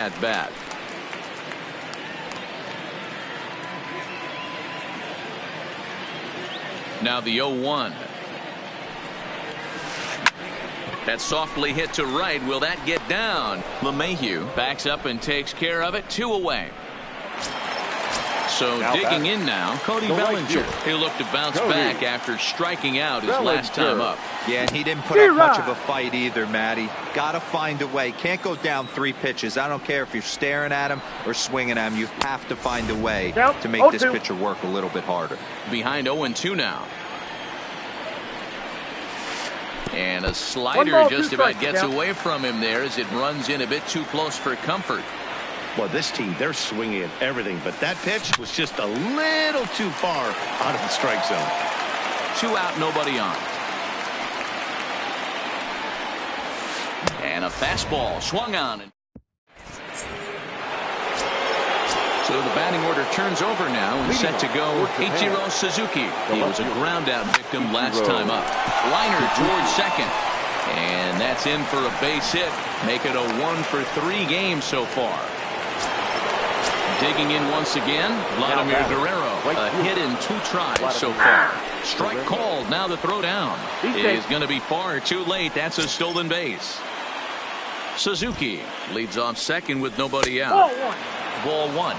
at bat. Now the 0-1. That's softly hit to right. Will that get down? LeMahieu backs up and takes care of it. 2 away. So now digging in now, Cody Bellinger. He'll look to bounce back after striking out his last time up. Yeah, and he didn't put up much of a fight either, Matty. Got to find a way. Can't go down 3 pitches. I don't care if you're staring at him or swinging at him. You have to find a way to make this pitcher work a little bit harder. Behind 0-2 now. And a slider just about gets away from him there as it runs in a bit too close for comfort. Well, this team, they're swinging at everything, but that pitch was just a little too far out of the strike zone. 2 out, nobody on. And a fastball swung on. So the batting order turns over now and set to go Ichiro Suzuki. He was a ground out victim last time up. Liner towards second. And that's in for a base hit. Make it a 1-for-3 game so far. Digging in once again, Vladimir Guerrero. A hit in 2 tries so far. Strike called. Now the throw down is going to be far too late. That's a stolen base. Suzuki leads off second with nobody out. Ball 1.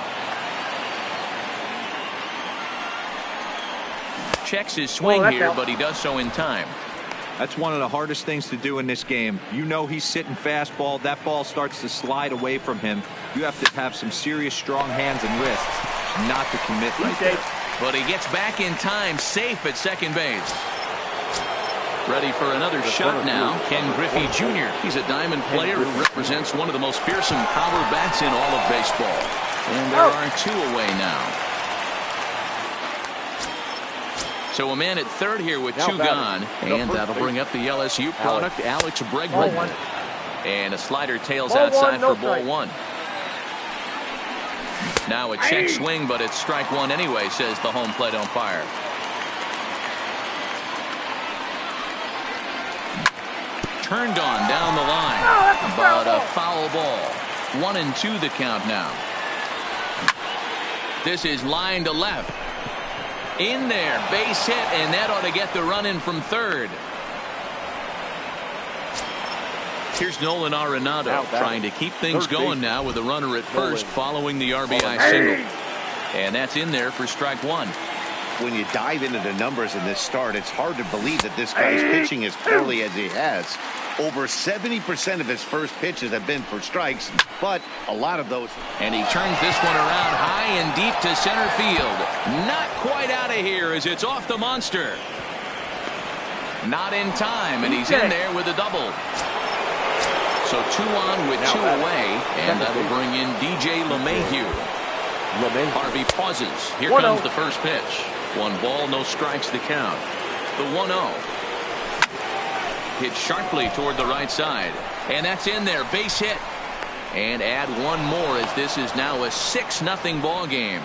Checks his swing here, but he does so in time. That's one of the hardest things to do in this game. You know he's sitting fastball. That ball starts to slide away from him. You have to have some serious strong hands and wrists not to commit right there. But he gets back in time, safe at second base. Ready for another shot now, Ken Griffey Jr. He's a diamond player who represents one of the most fearsome power bats in all of baseball. And there are 2 away now. So a man at third here with 2 gone, and that'll bring up the LSU product, Alex Bregman. And a slider tails outside for ball 1. Now a check swing, but it's strike 1 anyway, says the home plate umpire. Turned on down the line, but a foul ball. 1-2 the count now. This is line to left. In there, base hit, and that ought to get the run in from third. Here's Nolan Arenado trying to keep things going now with a runner at first following the RBI single. And that's in there for strike 1. When you dive into the numbers in this start, it's hard to believe that this guy's pitching as poorly as he has. Over 70% of his first pitches have been for strikes, but a lot of those. And he turns this one around high and deep to center field. Not quite out of here as it's off the monster. Not in time, and he's in there with a double. So 2 on with 2 away, and that'll bring in DJ LeMahieu. Harvey pauses. Here comes the first pitch. 1 ball, no strikes to count. The 1-0. Hit sharply toward the right side. And that's in there. Base hit. And add 1 more as this is now a 6-0 ball game.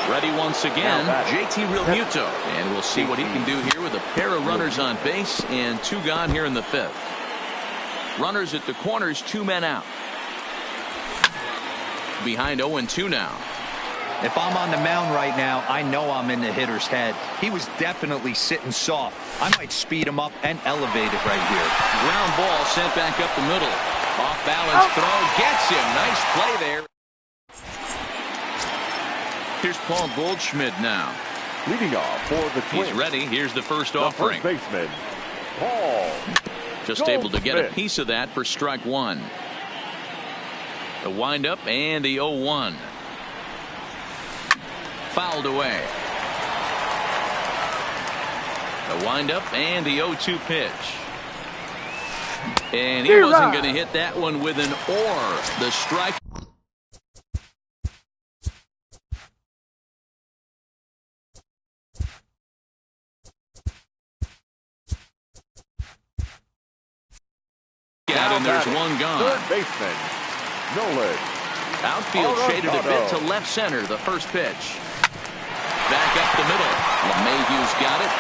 Ready once again, JT Realmuto. And we'll see what he can do here with a pair of runners on base and 2 gone here in the 5th. Runners at the corners, 2 men out. Behind 0-2 now. If I'm on the mound right now, I know I'm in the hitter's head. He was definitely sitting soft. I might speed him up and elevate it right here. Ground ball sent back up the middle. Off balance throw gets him. Nice play there. Here's Paul Goldschmidt now. Leading off for the Twins. He's ready. Here's the first offering. First baseman, Paul Just able to get a piece of that for strike 1. The windup and the 0-1. Fouled away. The windup and the 0-2 pitch. And he wasn't going to hit that one with an or. The strike. And there's 1 gone. Third baseman, Nolan. Outfield shaded a bit to left center. The first pitch. Back up the middle. LeMahieu's got it.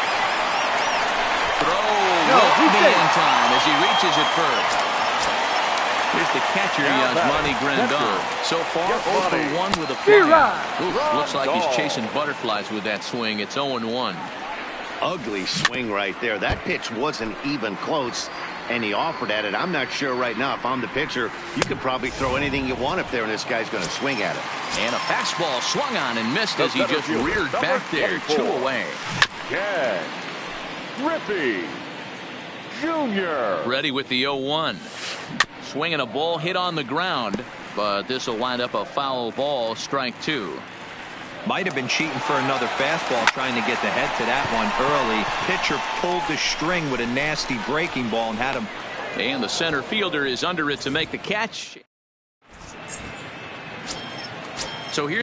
Throw won't be in time as he reaches it first. Here's the catcher, Yasmani Grandon. So far, 0 for 1 with a fly. Looks like he's chasing butterflies with that swing. It's 0-1. Ugly swing right there. That pitch wasn't even close, and he offered at it. I'm not sure right now if I'm the pitcher. You could probably throw anything you want up there, and this guy's going to swing at it. And a fastball swung on and missed as he just reared back there. 2 away. Ken Griffey Jr. Ready with the 0-1. Swinging a ball hit on the ground, but this will wind up a foul ball, strike 2. Might have been cheating for another fastball, trying to get the head to that one early. Pitcher pulled the string with a nasty breaking ball and had him. And the center fielder is under it to make the catch. So here.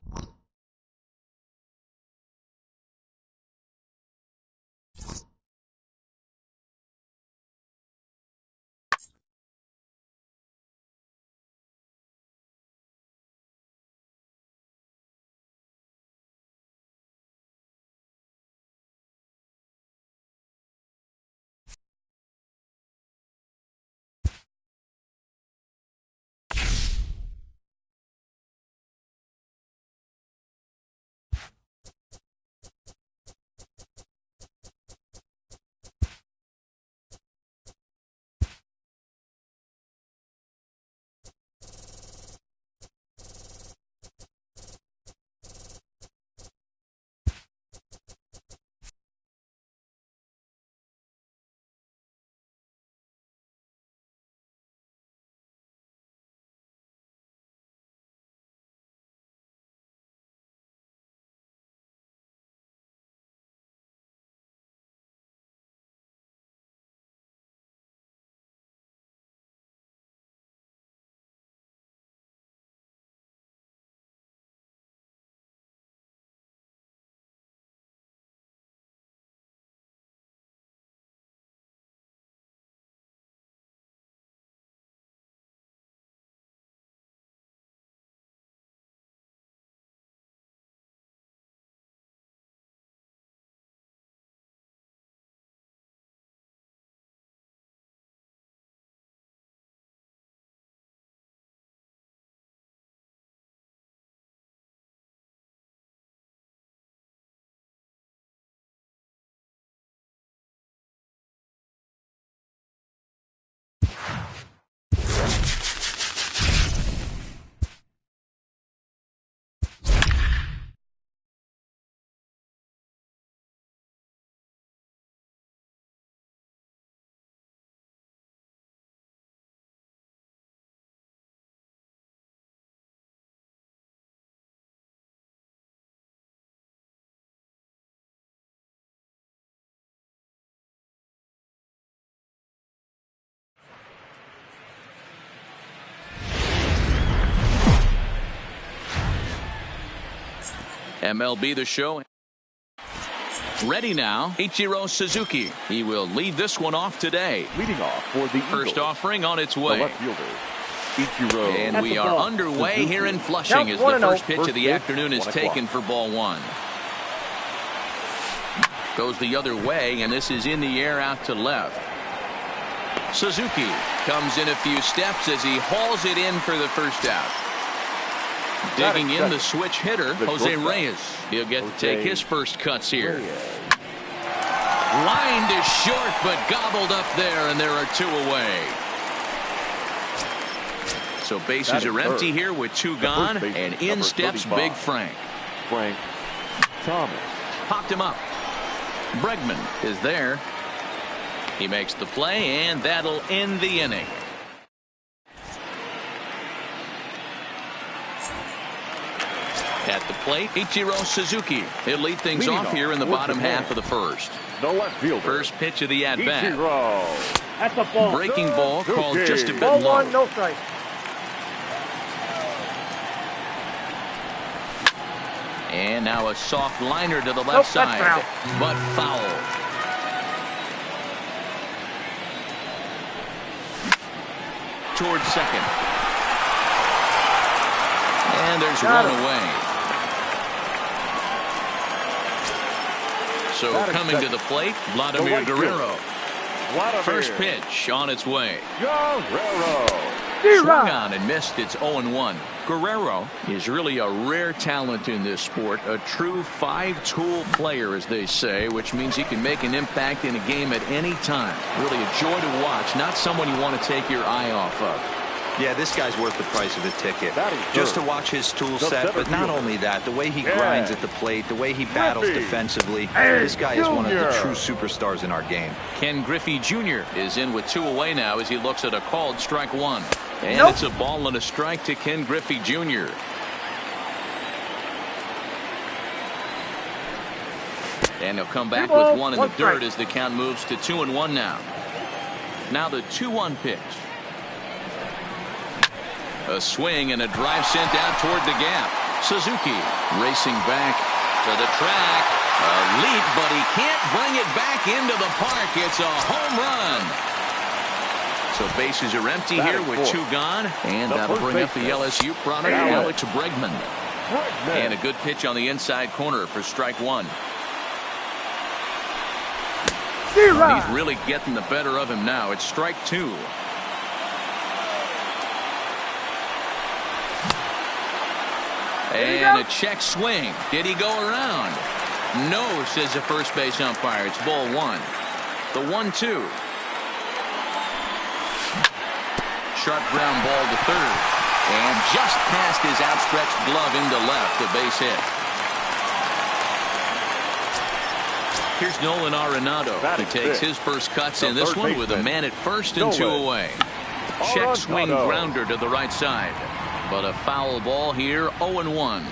MLB The Show. Ready now, Ichiro Suzuki. He will lead this one off today. Leading off for the first Eagles, offering on its way. the left fielder, Ichiro. And we are underway Suzuki. here in Flushing as the first pitch of the afternoon is taken for ball 1. Goes the other way, and this is in the air out to left. Suzuki comes in a few steps as he hauls it in for the first out. Digging in the switch hitter, Jose Reyes. He'll get to take his first cuts here. Lined is short, but gobbled up there, and there are 2 away. So bases are empty here with 2 gone, and in steps Big Frank. Frank Thomas. Popped him up. Bregman is there. He makes the play, and that'll end the inning. At the plate, Ichiro Suzuki. He'll lead things off here in the bottom half of the first. The left fielder. First pitch of the at-bat. That's a ball. Breaking ball called just a bit Ball low. 1, no strike. And now a soft liner to the left side. But foul. Towards second. And there's one away. So coming to the plate, Vladimir Guerrero. First pitch on its way. Guerrero. Swung on and missed. It's 0-1. Guerrero is really a rare talent in this sport. A true five-tool player, as they say, which means he can make an impact in a game at any time. Really a joy to watch. Not someone you want to take your eye off of. Yeah, this guy's worth the price of the ticket. Just to watch his tool set, but not only that, the way he grinds at the plate, the way he battles defensively. This guy is one of the true superstars in our game. Ken Griffey Jr. is in with 2 away now as he looks at a called strike 1. And it's a ball and a strike to Ken Griffey Jr. And he'll come back with 1 in the dirt as the count moves to 2-1 now. Now the 2-1 pitch. A swing and a drive sent out toward the gap. Suzuki racing back to the track. A leap, but he can't bring it back into the park. It's a home run. So bases are empty here with 2 gone. And that'll bring up the LSU product, Alex Bregman. And a good pitch on the inside corner for strike 1. He's really getting the better of him now. It's strike 2. And a check swing. Did he go around? No, says the first base umpire. It's ball 1. The 1-2. Sharp ground ball to third. And just past his outstretched glove into left. A base hit. Here's Nolan Arenado. He takes his first cuts in this one with a man at first and 2 away. Check swing grounder to the right side. But a foul ball here, 0-1.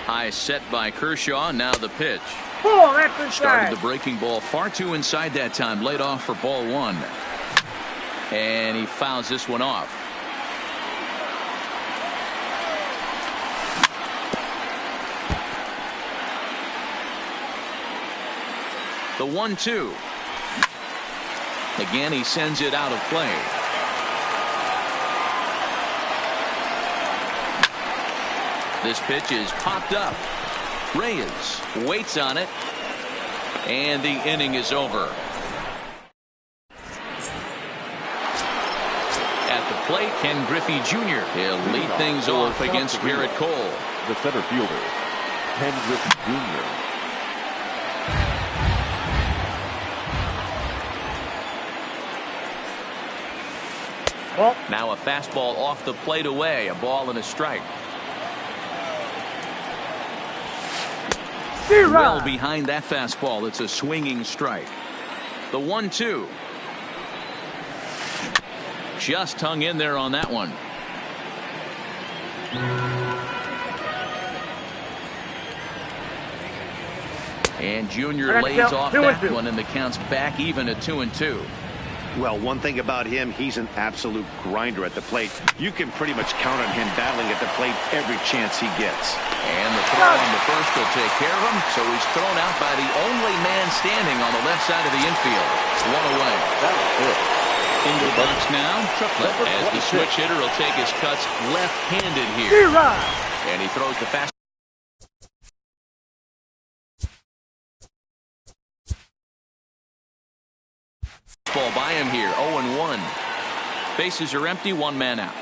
High set by Kershaw. Now the pitch. Started the breaking ball far too inside that time. Laid off for ball 1. And he fouls this one off. The 1-2. Again, he sends it out of play. This pitch is popped up. Reyes waits on it. And the inning is over. At the plate, Ken Griffey Jr. He'll lead things off against Garrett Cole. The center fielder, Ken Griffey Jr. Now a fastball off the plate away. A ball and a strike. Well behind that fastball. It's a swinging strike. The 1-2. Just hung in there on that one. And Junior lays off that one, and the count's back even at 2-2. Well, one thing about him, he's an absolute grinder at the plate. You can pretty much count on him battling at the plate every chance he gets. And the throw on the first will take care of him, so he's thrown out by the only man standing on the left side of the infield. 1 away. Into the box now, as the switch hitter will take his cuts left-handed here. And he throws the fast. Ball by him here, 0-1. Bases are empty, 1 man out.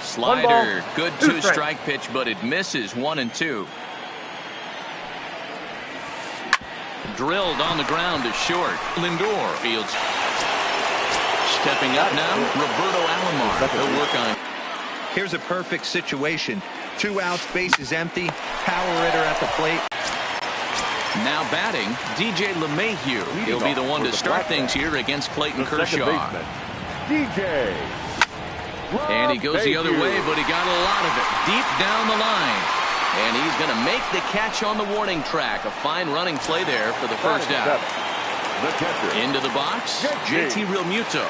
Slider, good 2-strike pitch, but it misses. 1-2. Drilled on the ground to short. Lindor fields. Stepping up now, Roberto Alomar. He'll work on it. Here's a perfect situation. 2 outs, bases empty. Power hitter at the plate. Now batting, DJ LeMahieu. He'll be the one to start things here against Clayton Kershaw. DJ. And he goes the other way, but he got a lot of it deep down the line. And he's going to make the catch on the warning track. A fine running play there for the first out. Into the box, JT Realmuto.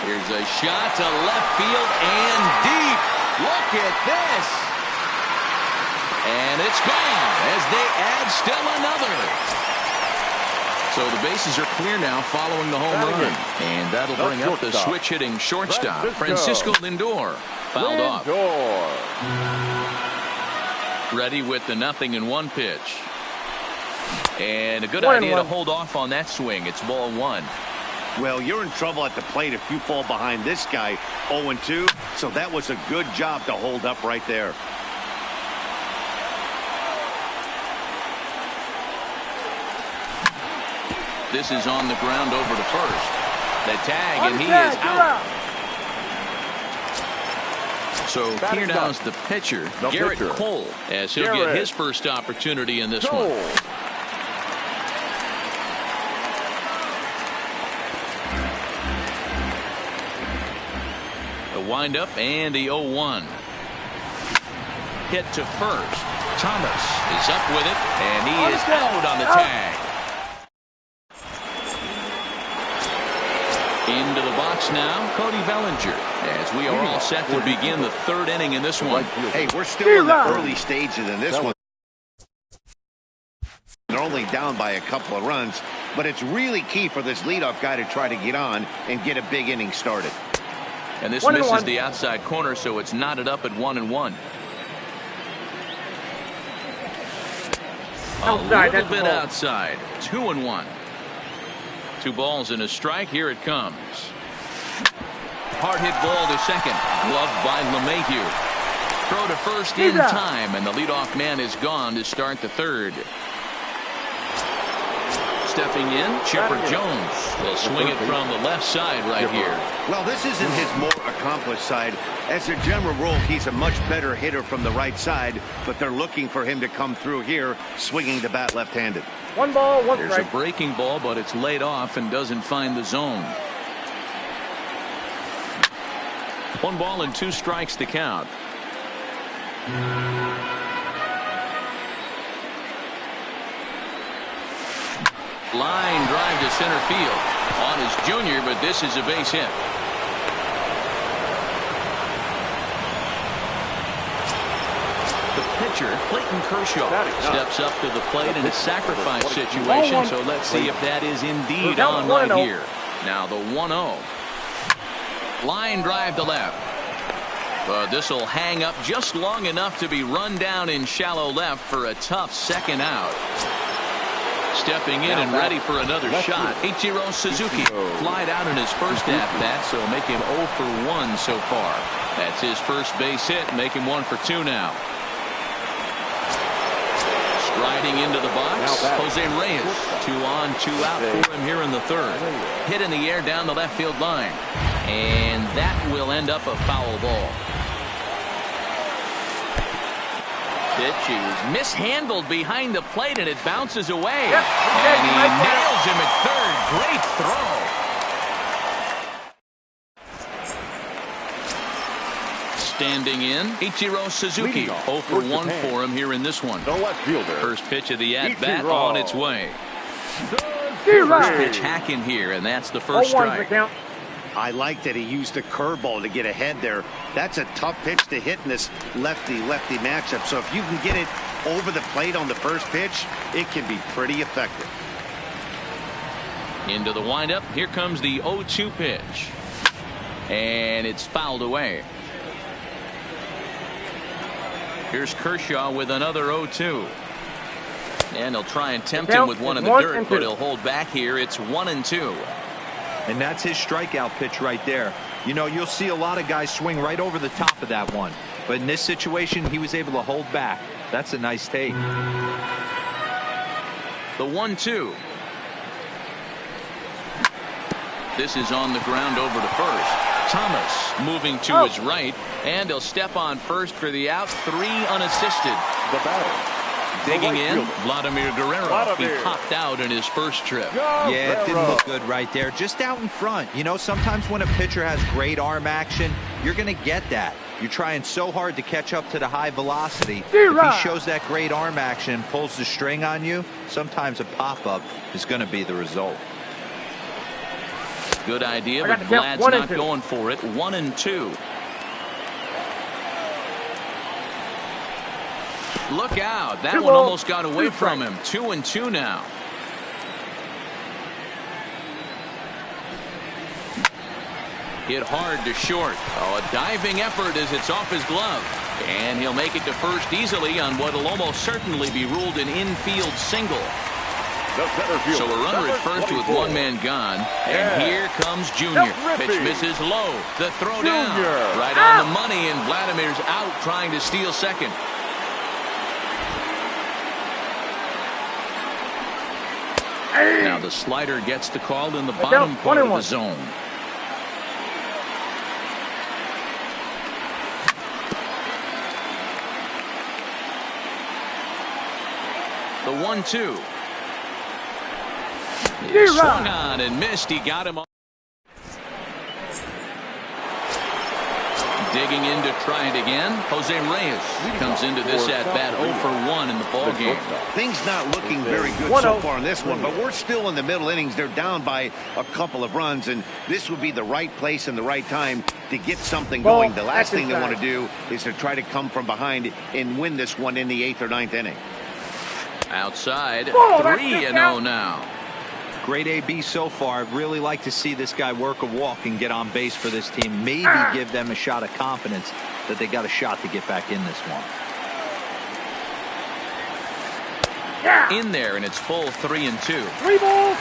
Here's a shot to left field and deep. Look at this. And it's gone as they add still another. So the bases are clear now following the home run. And that'll bring up the switch-hitting shortstop, Francisco Lindor. Fouled off. Ready with the 0-1 pitch. And a good idea to hold off on that swing. It's ball 1. Well, you're in trouble at the plate if you fall behind this guy 0-2. So that was a good job to hold up right there. This is on the ground over to first. The tag, and he is out. So here now's the pitcher, Garrett Cole, as he'll get his first opportunity in this one. The windup and the 0-1. Hit to first. Thomas is up with it, and he is out on the tag. Into the box now, Cody Bellinger, as we are all set to begin the third inning in this one. Hey, we're still in the early stages in this one. They're only down by a couple of runs, but it's really key for this leadoff guy to try to get on and get a big inning started. And this misses the outside corner, so it's knotted up at 1-1. A little bit outside. 2-1. 2 balls and a strike. Here it comes. Hard hit ball to second. Gloved by LeMahieu. Throw to first in time, and the leadoff man is gone to start the third. Stepping in, Chipper Jones will swing it from the left side right here. Well, this isn't his more accomplished side. As a general rule, he's a much better hitter from the right side, but they're looking for him to come through here, swinging the bat left-handed. 1 ball, 1 strike. There's a breaking ball, but it's laid off and doesn't find the zone. 1 ball and 2 strikes to count. Line drive to center field on his junior, but this is a base hit. The pitcher, Clayton Kershaw, steps up to the plate in a sacrifice situation, so let's see if that is indeed on right here. Now the 1-0. Line drive to left. But this will hang up just long enough to be run down in shallow left for a tough second out. Stepping in and ready for another shot, Ichiro Suzuki flied out in his first at-bat, so make him 0 for 1 so far. That's his first base hit, make him 1 for 2 now. Striding into the box, Jose Reyes. 2 on, 2 out for him here in the third. Hit in the air down the left field line. And that will end up a foul ball. Pitch is mishandled behind the plate, and it bounces away. And he nails him at third. Great throw. Standing in, Ichiro Suzuki. 0 for 1 for him here in this one. First pitch of the at-bat on its way. First pitch hacking here, and that's the first strike. I like that he used the curveball to get ahead there. That's a tough pitch to hit in this lefty-lefty matchup. So if you can get it over the plate on the first pitch, it can be pretty effective. Into the windup. Here comes the 0-2 pitch. And it's fouled away. Here's Kershaw with another 0-2. And he'll try and tempt him with one in the dirt, but he'll hold back here. It's 1-2. And that's his strikeout pitch right there. You know, you'll see a lot of guys swing right over the top of that one. But in this situation, he was able to hold back. That's a nice take. The 1-2. This is on the ground over to first. Thomas moving to his right, and he'll step on first for the out. 3 unassisted. The batter. Digging in, Vladimir Guerrero. He popped out in his first trip. Yeah, it didn't look good right there. Just out in front. You know, sometimes when a pitcher has great arm action, you're going to get that. You're trying so hard to catch up to the high velocity. If he shows that great arm action and pulls the string on you, sometimes a pop-up is going to be the result. Good idea, but Vlad's not going for it. 1-2. Look out. That one almost got away from him. 2-2 now. hit hard to short. Oh, a diving effort as it's off his glove. And he'll make it to first easily on what will almost certainly be ruled an infield single. So a runner at first with one man gone. And here comes Junior. Pitch misses low. The throw down. Right on the money, and Vladimir's out trying to steal second. Now the slider gets the call in the bottom part of the zone. The 1-2. He swung on and missed. He got him on. Digging in to try it again. Jose Reyes comes into this at-bat 0 for 1 in the ball game. Things not looking very good so far in this one, but we're still in the middle innings. They're down by a couple of runs, and this would be the right place and the right time to get something going. The last thing they want to do is to try to come from behind and win this one in the 8th or 9th inning. Outside, 3-0 now. Great AB so far. I'd really like to see this guy work a walk and get on base for this team. Maybe give them a shot of confidence that they got a shot to get back in this one. In there, and it's full 3-2.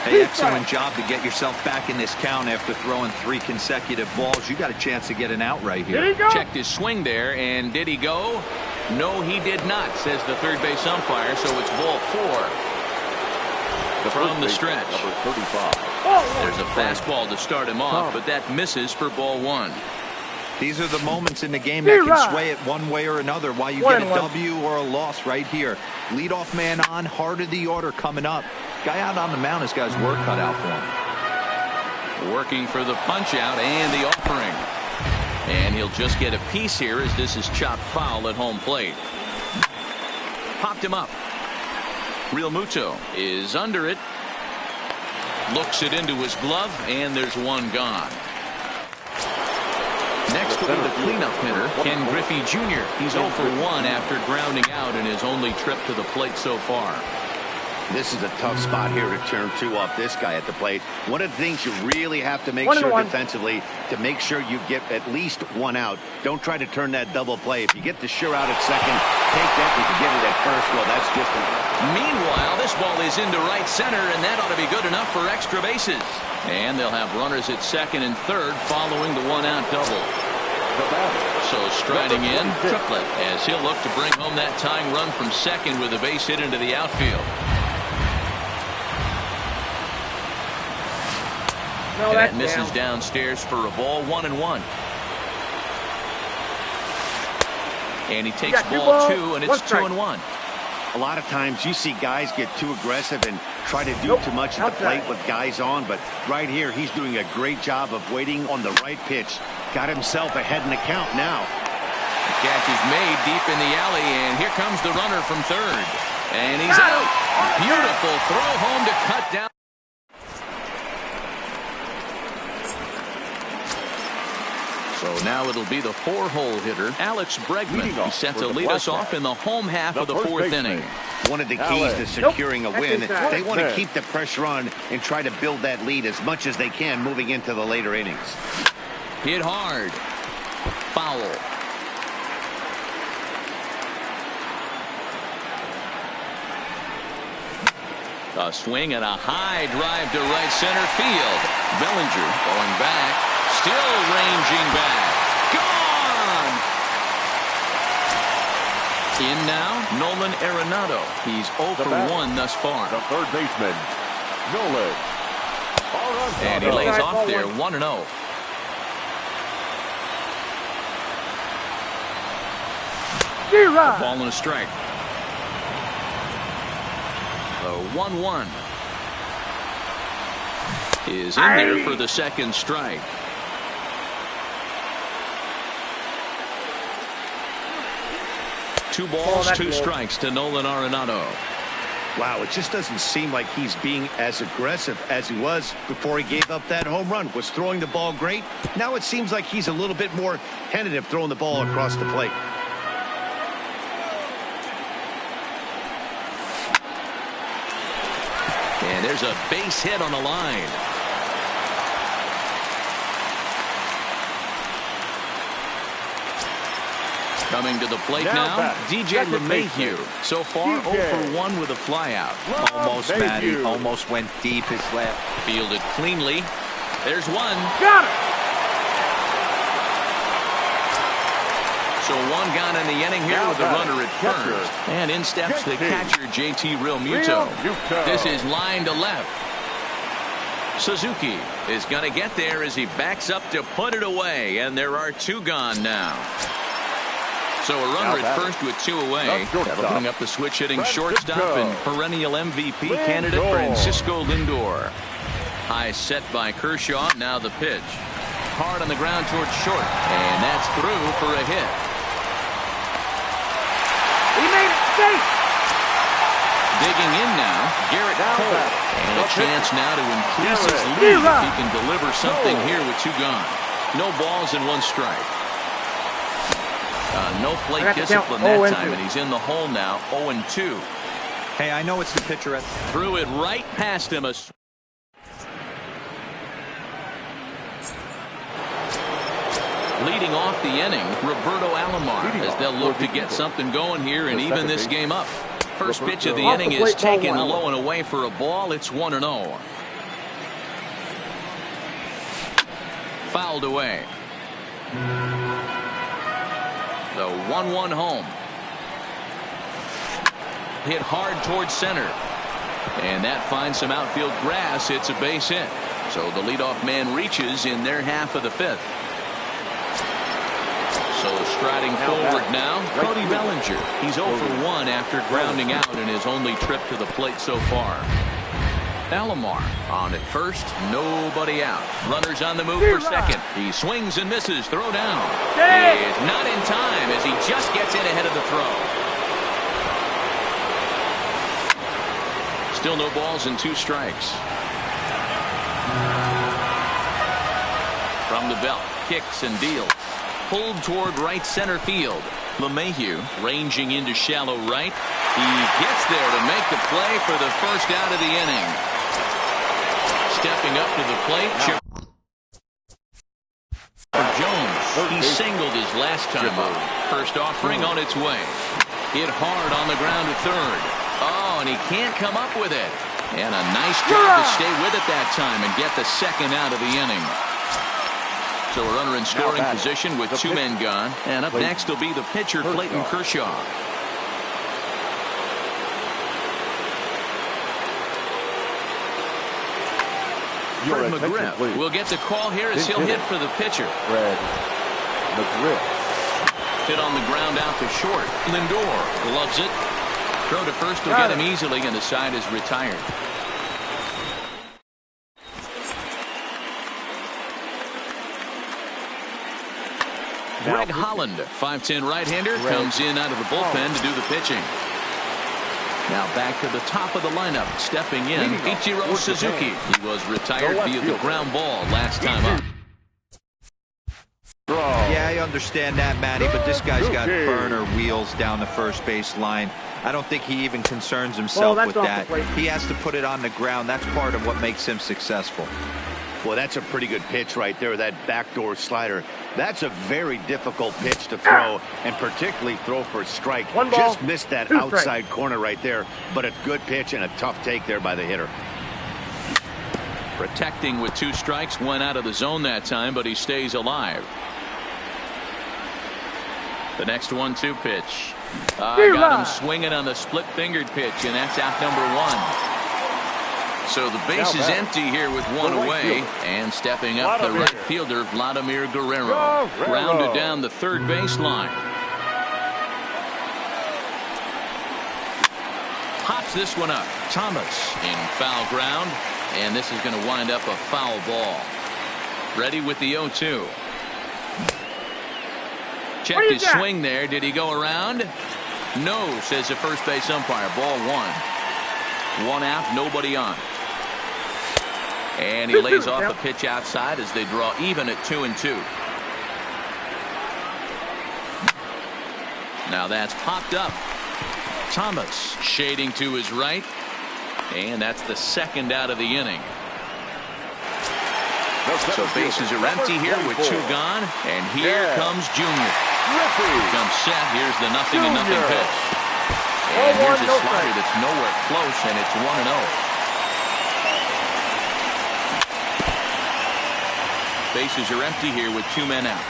Hey, excellent job to get yourself back in this count after throwing 3 consecutive balls. You got a chance to get an out right here. Checked his swing there, and did he go? No, he did not, says the third base umpire, so it's ball 4. From the stretch. Number 35. There's a fastball to start him off, but that misses for ball 1. These are the moments in the game that can sway it one way or another. Why you get a W or a loss right here. Leadoff man on, heart of the order coming up. Guy out on the mound has got his work cut out for him. Working for the punch out and the offering. And he'll just get a piece here as this is chopped foul at home plate. Popped him up. Real Muto is under it. Looks it into his glove, and there's one gone. Next will be the cleanup hitter, Ken Griffey Jr. He's 0 for 1 after grounding out in his only trip to the plate so far. This is a tough spot here to turn 2 off this guy at the plate. One of the things you really have to make sure defensively to make sure you get at least 1 out. Don't try to turn that double play. If you get the sure out at second, take that. If you get it at first, well, that's just enough. Meanwhile, this ball is into right center, and that ought to be good enough for extra bases. And they'll have runners at second and third following the 1-out double. So striding in, Triplett, as he'll look to bring home that tying run from second with a base hit into the outfield. And that misses downstairs for a ball, 1-1. And he takes ball 2, and it's 2-1. A lot of times you see guys get too aggressive and try to do too much at the plate with guys on, but right here he's doing a great job of waiting on the right pitch. Got himself ahead in the count now. The catch is made deep in the alley, and here comes the runner from third. And he's out. Beautiful throw home to cut down. So now it'll be the 4-hole hitter, Alex Bregman. He's set to lead us off in the home half of the 4th inning. One of the keys to securing a win, they want to keep the pressure on and try to build that lead as much as they can moving into the later innings. Hit hard. Foul. A swing and a high drive to right center field. Bellinger going back. Still ranging back. Gone! In now, Nolan Arenado. He's 0 for 1 thus far. The third baseman, Nolan. And he lays off there, 1-0. Ball and a strike. The 1-1 is in there for the second strike. Two balls, 2 strikes to Nolan Arenado. Wow, it just doesn't seem like he's being as aggressive as he was before he gave up that home run. Was throwing the ball great. Now it seems like he's a little bit more tentative throwing the ball across the plate. And there's a base hit on the line. Coming to the plate now, DJ LeMahieu. So far, 0 for 1 with a flyout. Almost, Matty. Almost went deep his left. Fielded cleanly. There's one. Got it. So one gone in the inning here with the runner at first. And in steps the catcher, JT Realmuto. This is line to left. Suzuki is going to get there as he backs up to put it away. And there are 2 gone now. So a runner at first with 2 away. Putting up the switch hitting shortstop and perennial MVP candidate Francisco Lindor. High set by Kershaw. Now the pitch. Hard on the ground towards short. And that's through for a hit. He made it safe. Digging in now, Garrett Cole. And a chance now to increase his lead if he can deliver something here with 2 gone. No balls and 1 strike. No plate discipline that time, and he's in the hole now, 0-2. Hey, I know it's the pitcher at... Threw it right past him. Leading off the inning, Roberto Alomar, as they'll look to get something going here and even this game up. First pitch of the inning is taken low and away for a ball. It's 1-0. Fouled away. The 1-1 home. Hit hard towards center. And that finds some outfield grass. It's a base hit. So the leadoff man reaches in their half of the 5th. So striding forward now, Cody Bellinger. He's 0 for 1 after grounding out in his only trip to the plate so far. Alomar on at first, nobody out. Runners on the move for second. He swings and misses. Throw down. Is not in time as he just gets in ahead of the throw. Still no balls and 2 strikes. From the belt, kicks and deals. Pulled toward right center field. LeMahieu ranging into shallow right. He gets there to make the play for the first out of the inning. Stepping up to the plate, Jones. He singled his last time up. First offering on its way. Hit hard on the ground to third. Oh, and he can't come up with it. And a nice job to stay with it that time and get the second out of the inning. So a runner in scoring position with 2 men gone. And up next will be the pitcher, Clayton Kershaw. Fred McGriff will get the call here as he'll hit for the pitcher. Fred McGriff. Hit on the ground out to short. Lindor gloves it. Throw to first will get him easily, and the side is retired. Greg Holland, 5'10" right-hander, comes in out of the bullpen to do the pitching. Now back to the top of the lineup, stepping in, Ichiro Suzuki. He was retired via the ground ball last time up. Yeah, I understand that, Matty, but this guy's got burner wheels down the first base line. I don't think he even concerns himself with that. He has to put it on the ground. That's part of what makes him successful. Well, that's a pretty good pitch right there, that backdoor slider. That's a very difficult pitch to throw, and particularly throw for a strike. Just missed that outside corner right there, but a good pitch and a tough take there by the hitter. Protecting with 2 strikes, went out of the zone that time, but he stays alive. The next 1-2 pitch. Got him swinging on the split-fingered pitch, and that's out number 1. So the base is empty here with 1 away, and stepping up the right fielder, Vladimir Guerrero. Grounded down the third baseline. Pops this one up. Thomas in foul ground, and this is going to wind up a foul ball. Ready with the 0-2. Checked his swing there. Did he go around? No, says the first base umpire. Ball 1. 1 out, nobody on. And he lays off a pitch outside as they draw even at 2-2. Now that's popped up. Thomas shading to his right. And that's the second out of the inning. So bases are empty here with 2 gone. And here comes Junior. Jump set. Here's the 0-0 pitch. And here's a slider that's nowhere close, and it's 1-0. Bases are empty here with 2 men out.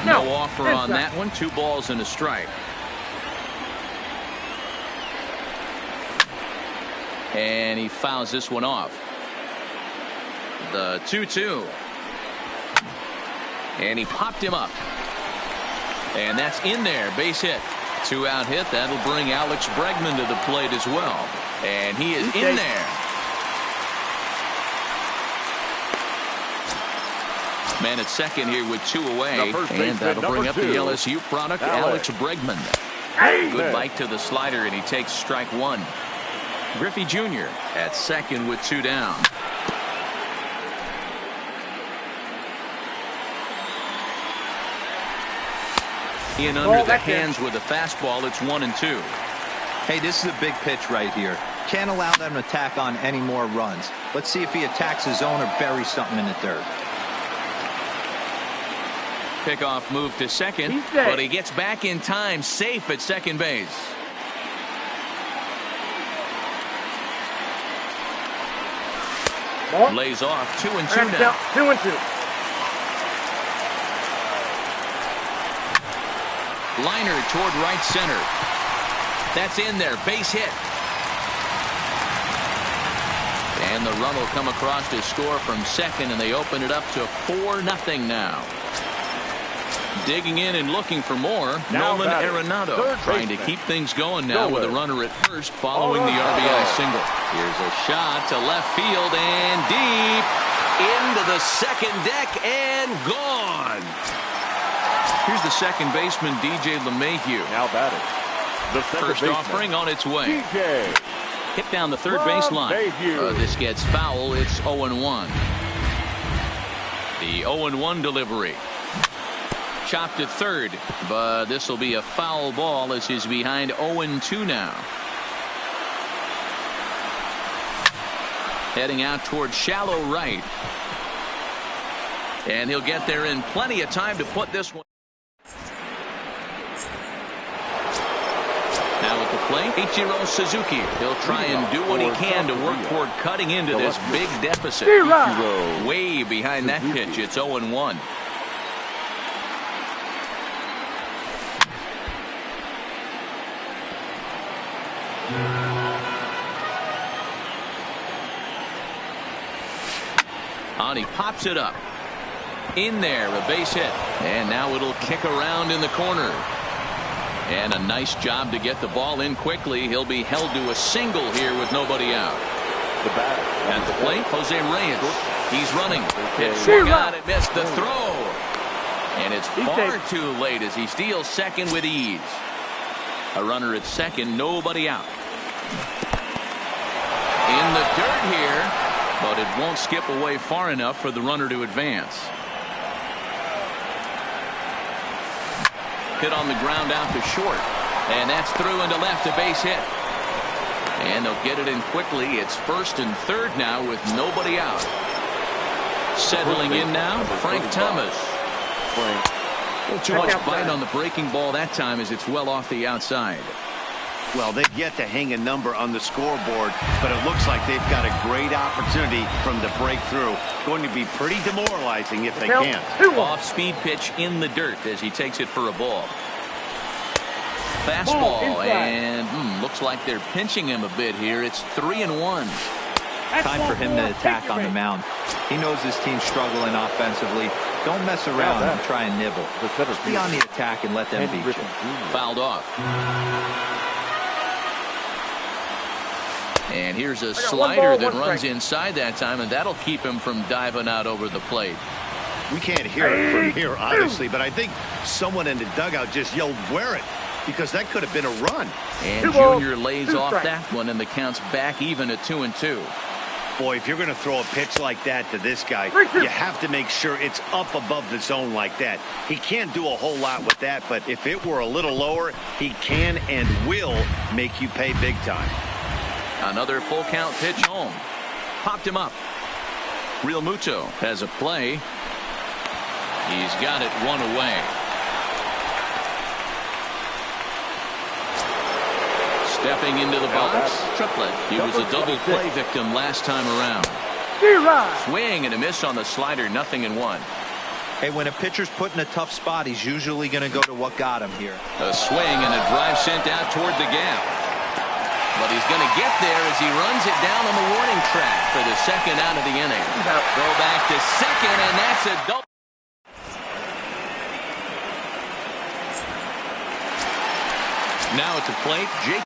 No offer on that one. 2 balls and a strike. And he fouls this one off. The 2-2. And he popped him up. And that's in there. Base hit. 2-out hit. That'll bring Alex Bregman to the plate as well. And he is in there. Man at second here with 2 away. And that'll bring up the LSU product, Alex Bregman. Good bite to the slider, and he takes strike 1. Griffey Jr. at second with 2 down. In under the hands with a fastball. It's 1-2. Hey, this is a big pitch right here. Can't allow them to attack on any more runs. Let's see if he attacks his zone or buries something in the dirt. Pickoff move to second, but he gets back in time, safe at second base. Lays off 2-2 now. 2-2. Liner toward right center. That's in there. Base hit. And the run will come across to score from second, and they open it up to 4-0 now. Digging in and looking for more. Nolan Arenado trying to keep things going now with a runner at first following the RBI single. Here's a shot to left field and deep into the second deck and gone. Here's the second baseman, DJ LeMahieu. Now batting. The first offering on its way. DJ. Hit down the third base line. This gets foul. It's 0-1. The 0-1 delivery. Chopped at third, but this will be a foul ball as he's behind 0-2 now. Heading out towards shallow right. And he'll get there in plenty of time to put this one. Now at the plate, Ichiro Suzuki. He'll try and do what he can to work toward cutting into this big deficit. Way behind that pitch. It's 0-1. And he pops it up. In there, a base hit. And now it'll kick around in the corner. And a nice job to get the ball in quickly. He'll be held to a single here with nobody out. At the plate, Jose Reyes. He's running. Pitch swung on, it missed the throw. And it's far too late as he steals second with ease. A runner at second, nobody out. In the dirt here, but it won't skip away far enough for the runner to advance. Hit on the ground out to short, and that's through into left, a base hit. And they'll get it in quickly. It's first and third now with nobody out. Settling in now, Frank Thomas. A little too much bite on the breaking ball that time as it's well off the outside. Well, they've yet to hang a number on the scoreboard, but it looks like they've got a great opportunity from the breakthrough. Going to be pretty demoralizing if they can't. Off-speed pitch in the dirt as he takes it for a ball. Fastball, and looks like they're pinching him a bit here. It's 3-1. Time for him to attack on the mound. He knows his team's struggling offensively. Don't mess around and try and nibble. Just be on the attack and let them beat you. Fouled off. And here's a slider that runs inside that time, and that'll keep him from diving out over the plate. We can't hear it from here, obviously, but I think someone in the dugout just yelled, "Wear it," because that could have been a run. And Junior lays off that one, and the count's back even at 2-2. Boy, if you're going to throw a pitch like that to this guy, you have to make sure it's up above the zone like that. He can't do a whole lot with that, but if it were a little lower, he can and will make you pay big time. Another full count pitch home. Popped him up. Real Muto has a play. He's got it one away. Stepping into the box, triplet. He was a double play victim last time around. Swing and a miss on the slider, 0-1. Hey, when a pitcher's put in a tough spot, he's usually going to go to what got him here. A swing and a drive sent out toward the gap. But he's going to get there as he runs it down on the warning track for the second out of the inning. Go back to second, and that's a double. Now at the plate, Jake.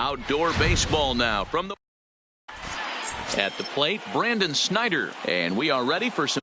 Outdoor baseball now from the at the plate, Brandon Snyder, and we are ready for some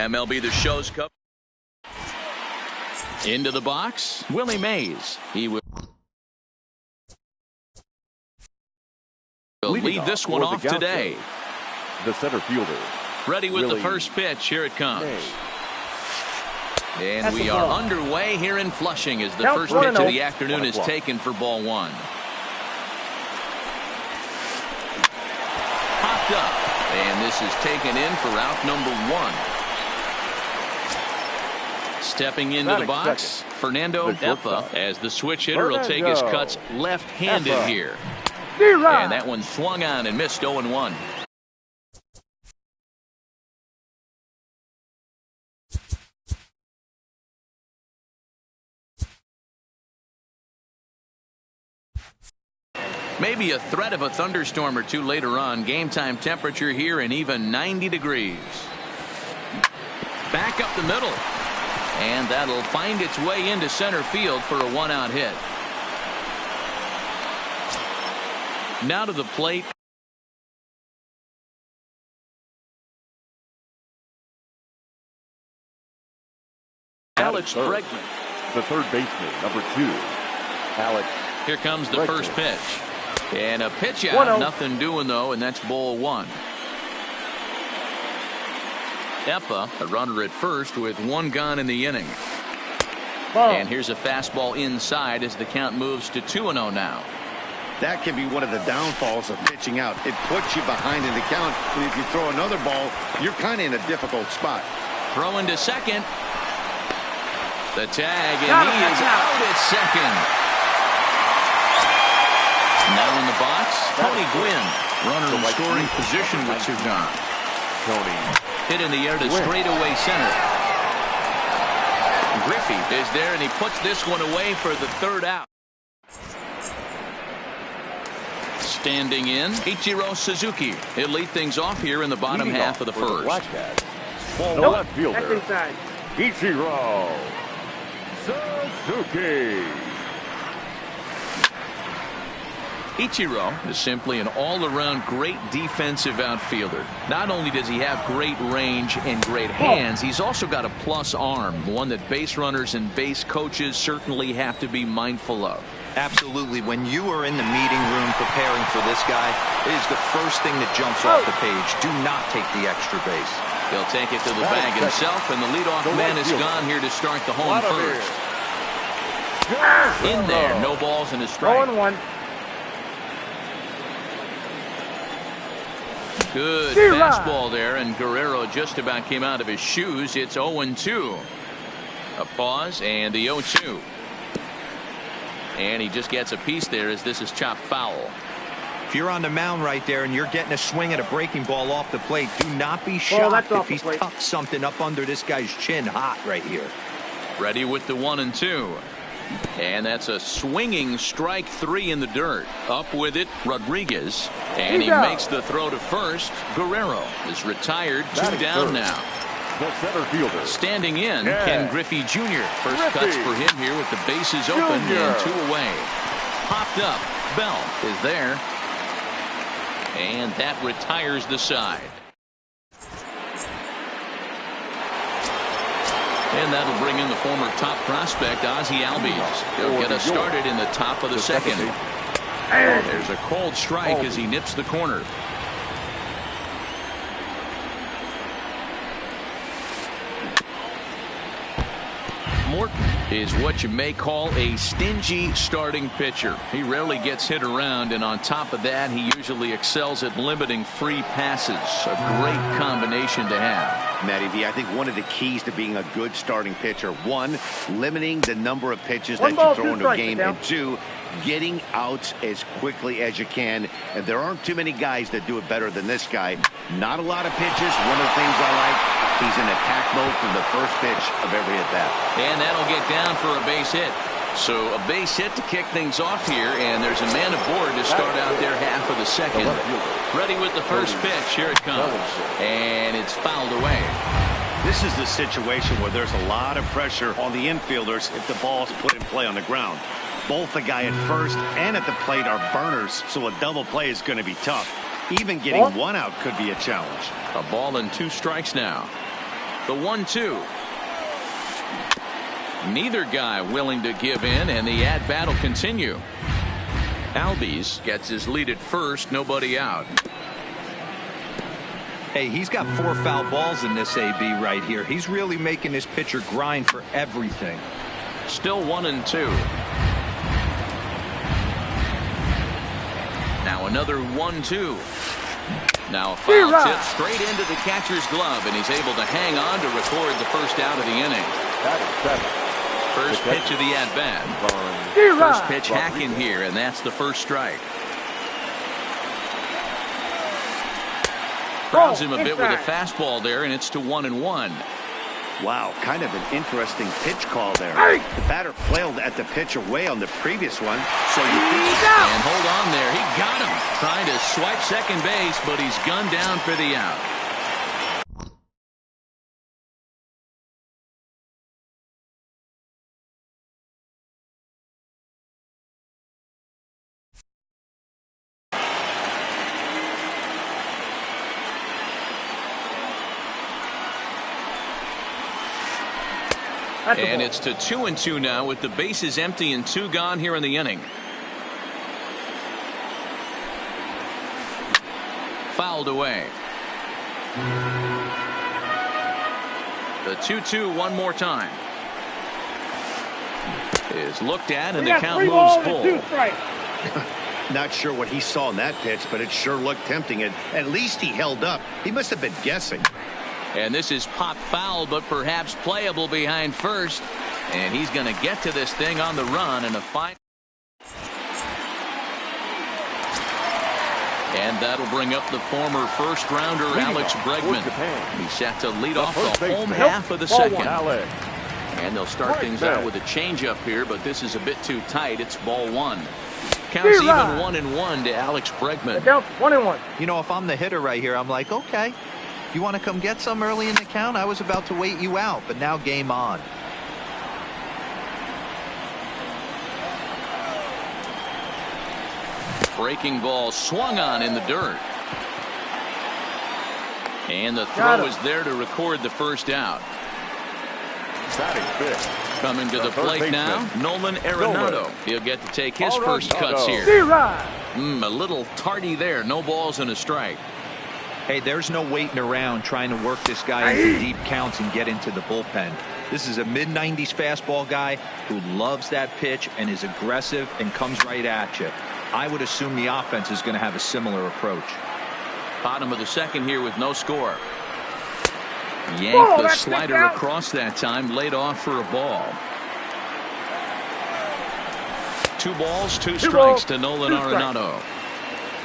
MLB The Show's cup. Into the box, Willie Mays. He will lead this one off today. The center fielder. Ready with the first pitch. Here it comes. And we are underway here in Flushing as the first pitch of the afternoon is taken for ball one. Popped up. And this is taken in for out number one. Stepping into the box, Fernando Eppa, as the switch hitter will take his cuts left-handed here. And that one swung on and missed 0-1. Maybe a threat of a thunderstorm or two later on. Game time temperature here and even 90 degrees. Back up the middle. And that'll find its way into center field for a one-out hit. Now to the plate. Alex Bregman. The third baseman, number 2. Alex. Here comes the first pitch. And a pitch out. Nothing doing, though, and that's ball one. Eppa, a runner at first with one gone in the inning. And here's a fastball inside as the count moves to 2-0 now. That can be one of the downfalls of pitching out. It puts you behind in the count, and if you throw another ball, you're kind of in a difficult spot. Throwing to second. The tag, and he is out at second. Now in the box, Tony Gwynn. Runner in scoring position with Sugan. Tony. Hit in the air to straightaway center. Griffey is there, and he puts this one away for the third out. Standing in, Ichiro Suzuki. He'll lead things off here in the bottom half of the first. The left fielder, Ichiro Suzuki. Ichiro is simply an all-around great defensive outfielder. Not only does he have great range and great hands, he's also got a plus arm, one that base runners and base coaches certainly have to be mindful of. Absolutely. When you are in the meeting room preparing for this guy, it is the first thing that jumps off the page. Do not take the extra base. He'll take it to the bag himself, and the leadoff man is gone here to start the home first. In there, no balls and a strike. 0-1. Good fastball there, and Guerrero just about came out of his shoes. It's 0-2. A pause, and the 0-2. And he just gets a piece there as this is chopped foul. If you're on the mound right there and you're getting a swing at a breaking ball off the plate, do not be shocked if he's tucked something up under this guy's chin hot right here. Ready with the 1-2. And that's a swinging strike 3 in the dirt. Up with it, Rodriguez. And he makes the throw to first. Guerrero is retired. 2 down now. The center fielder. Standing in, Ken Griffey Jr. First cuts for him here with the bases open and 2 away. Popped up. Bell is there. And that retires the side. And that'll bring in the former top prospect, Ozzie Albies. He'll get us started in the top of the second. There's a cold strike as he nips the corner. Morton is what you may call a stingy starting pitcher. He rarely gets hit around, and on top of that, he usually excels at limiting free passes. A great combination to have. Matty V, I think one of the keys to being a good starting pitcher, 1, limiting the number of pitches that you throw into a game, and 2, getting outs as quickly as you can. And there aren't too many guys that do it better than this guy. Not a lot of pitches. One of the things I like, he's in attack mode from the first pitch of every at bat. And that'll get down for a base hit. So a base hit to kick things off here, and there's a man aboard to start out their half of the second. Ready with the first pitch. Here it comes. And it's fouled away. This is the situation where there's a lot of pressure on the infielders if the ball's put in play on the ground. Both the guy at first and at the plate are burners, so a double play is going to be tough. Even getting one out could be a challenge. A ball and 2 strikes now. The 1-2. Neither guy willing to give in, and the at-bat will continue. Albies gets his lead at first, nobody out. Hey, he's got 4 foul balls in this AB right here. He's really making this pitcher grind for everything. Still 1-2. Now another 1-2. Now a foul tip straight into the catcher's glove, and he's able to hang on to record the first out of the inning. First pitch of the at-bat. First pitch hacking here, and that's the first strike. Crowds him a bit with a fastball there, and it's to 1-1. Wow, kind of an interesting pitch call there. The batter flailed at the pitch away on the previous one, so you think... And hold on there, he got him. Trying to swipe second base, but he's gunned down for the out. And it's to 2-2 now with the bases empty and 2 gone here in the inning. Fouled away. The 2-2 one more time. Is looked at and the count moves full. Not sure what he saw in that pitch, but it sure looked tempting. And at least he held up. He must have been guessing. And this is pop foul, but perhaps playable behind first. And he's going to get to this thing on the run and a fine. And that'll bring up the former first-rounder Alex Bregman. He's set to lead off the home half of the second. And they'll start things out with a changeup here, but this is a bit too tight. It's ball 1. Counts even 1-1 to Alex Bregman. 1-1. You know, if I'm the hitter right here, I'm like, okay. You want to come get some early in the count? I was about to wait you out, but now game on. Breaking ball swung on in the dirt. And the throw is there to record the first out. Coming to the plate now, Nolan Arenado. He'll get to take his first cuts here. A little tardy there. No balls and a strike. Hey, there's no waiting around trying to work this guy into deep counts and get into the bullpen. This is a mid-90s fastball guy who loves that pitch and is aggressive and comes right at you. I would assume the offense is going to have a similar approach. Bottom of the second here with no score. Yanked the slider across that time, laid off for a ball. 2 balls, 2 strikes to Nolan Arenado.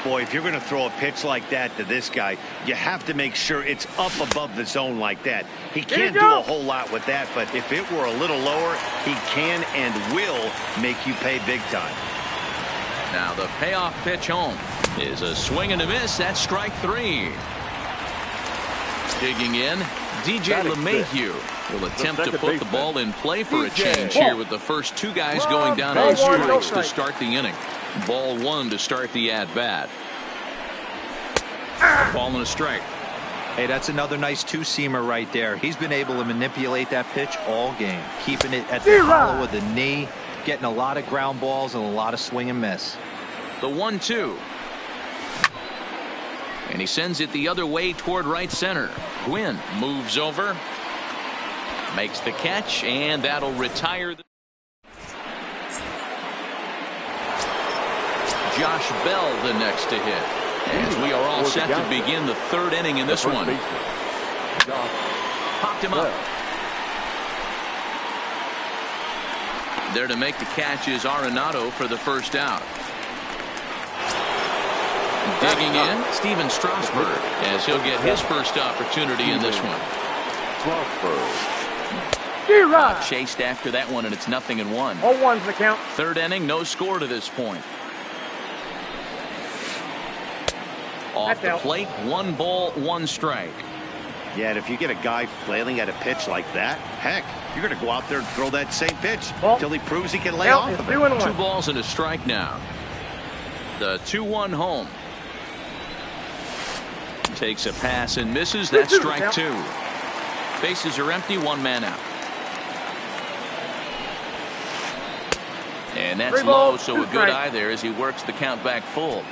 Boy, if you're going to throw a pitch like that to this guy, you have to make sure it's up above the zone like that. He can't do a whole lot with that, but if it were a little lower, he can and will make you pay big time. Now the payoff pitch home is a swing and a miss. That's strike 3. Digging in, DJ LeMahieu will attempt to put the ball in play for a change here with the first 2 guys going down on strikes to start the inning. Ball 1 to start the at-bat. Ball and a strike. Hey, that's another nice 2-seamer right there. He's been able to manipulate that pitch all game, keeping it at the hollow of the knee, getting a lot of ground balls and a lot of swing and miss. The 1-2. And he sends it the other way toward right center. Gwynn moves over, makes the catch, and that'll retire the... Josh Bell the next to hit, as we are all set to begin the 3rd inning in this one. Popped him up. There to make the catch is Arenado for the first out. Digging in, Steven Strasburg, as he'll get his first opportunity in this one. Chased after that one, and it's 0-1. 0-1's the count. 3rd inning, no score to this point. Off the plate, 1 ball, 1 strike. Yeah, and if you get a guy flailing at a pitch like that, heck, you're going to go out there and throw that same pitch until he proves he can lay off of it. 2 balls and a strike now. The 2-1 home. Takes a pass and misses. That's strike 2. Bases are empty, one man out. And that's low, so a good eye there as he works the count back full.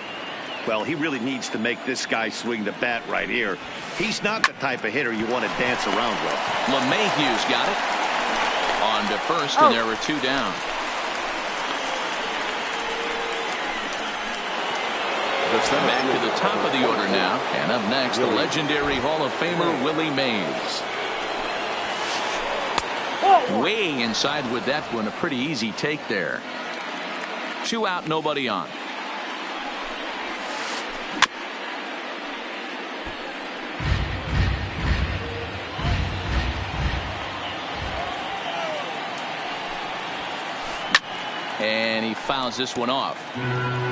Well, he really needs to make this guy swing the bat right here. He's not the type of hitter you want to dance around with. LeMahieu's got it. On to first, and there are two down. Back to the top of the order now. And up next, the legendary Hall of Famer Willie Mays. Way inside with that one. A pretty easy take there. 2 out, nobody on. And he fouls this one off.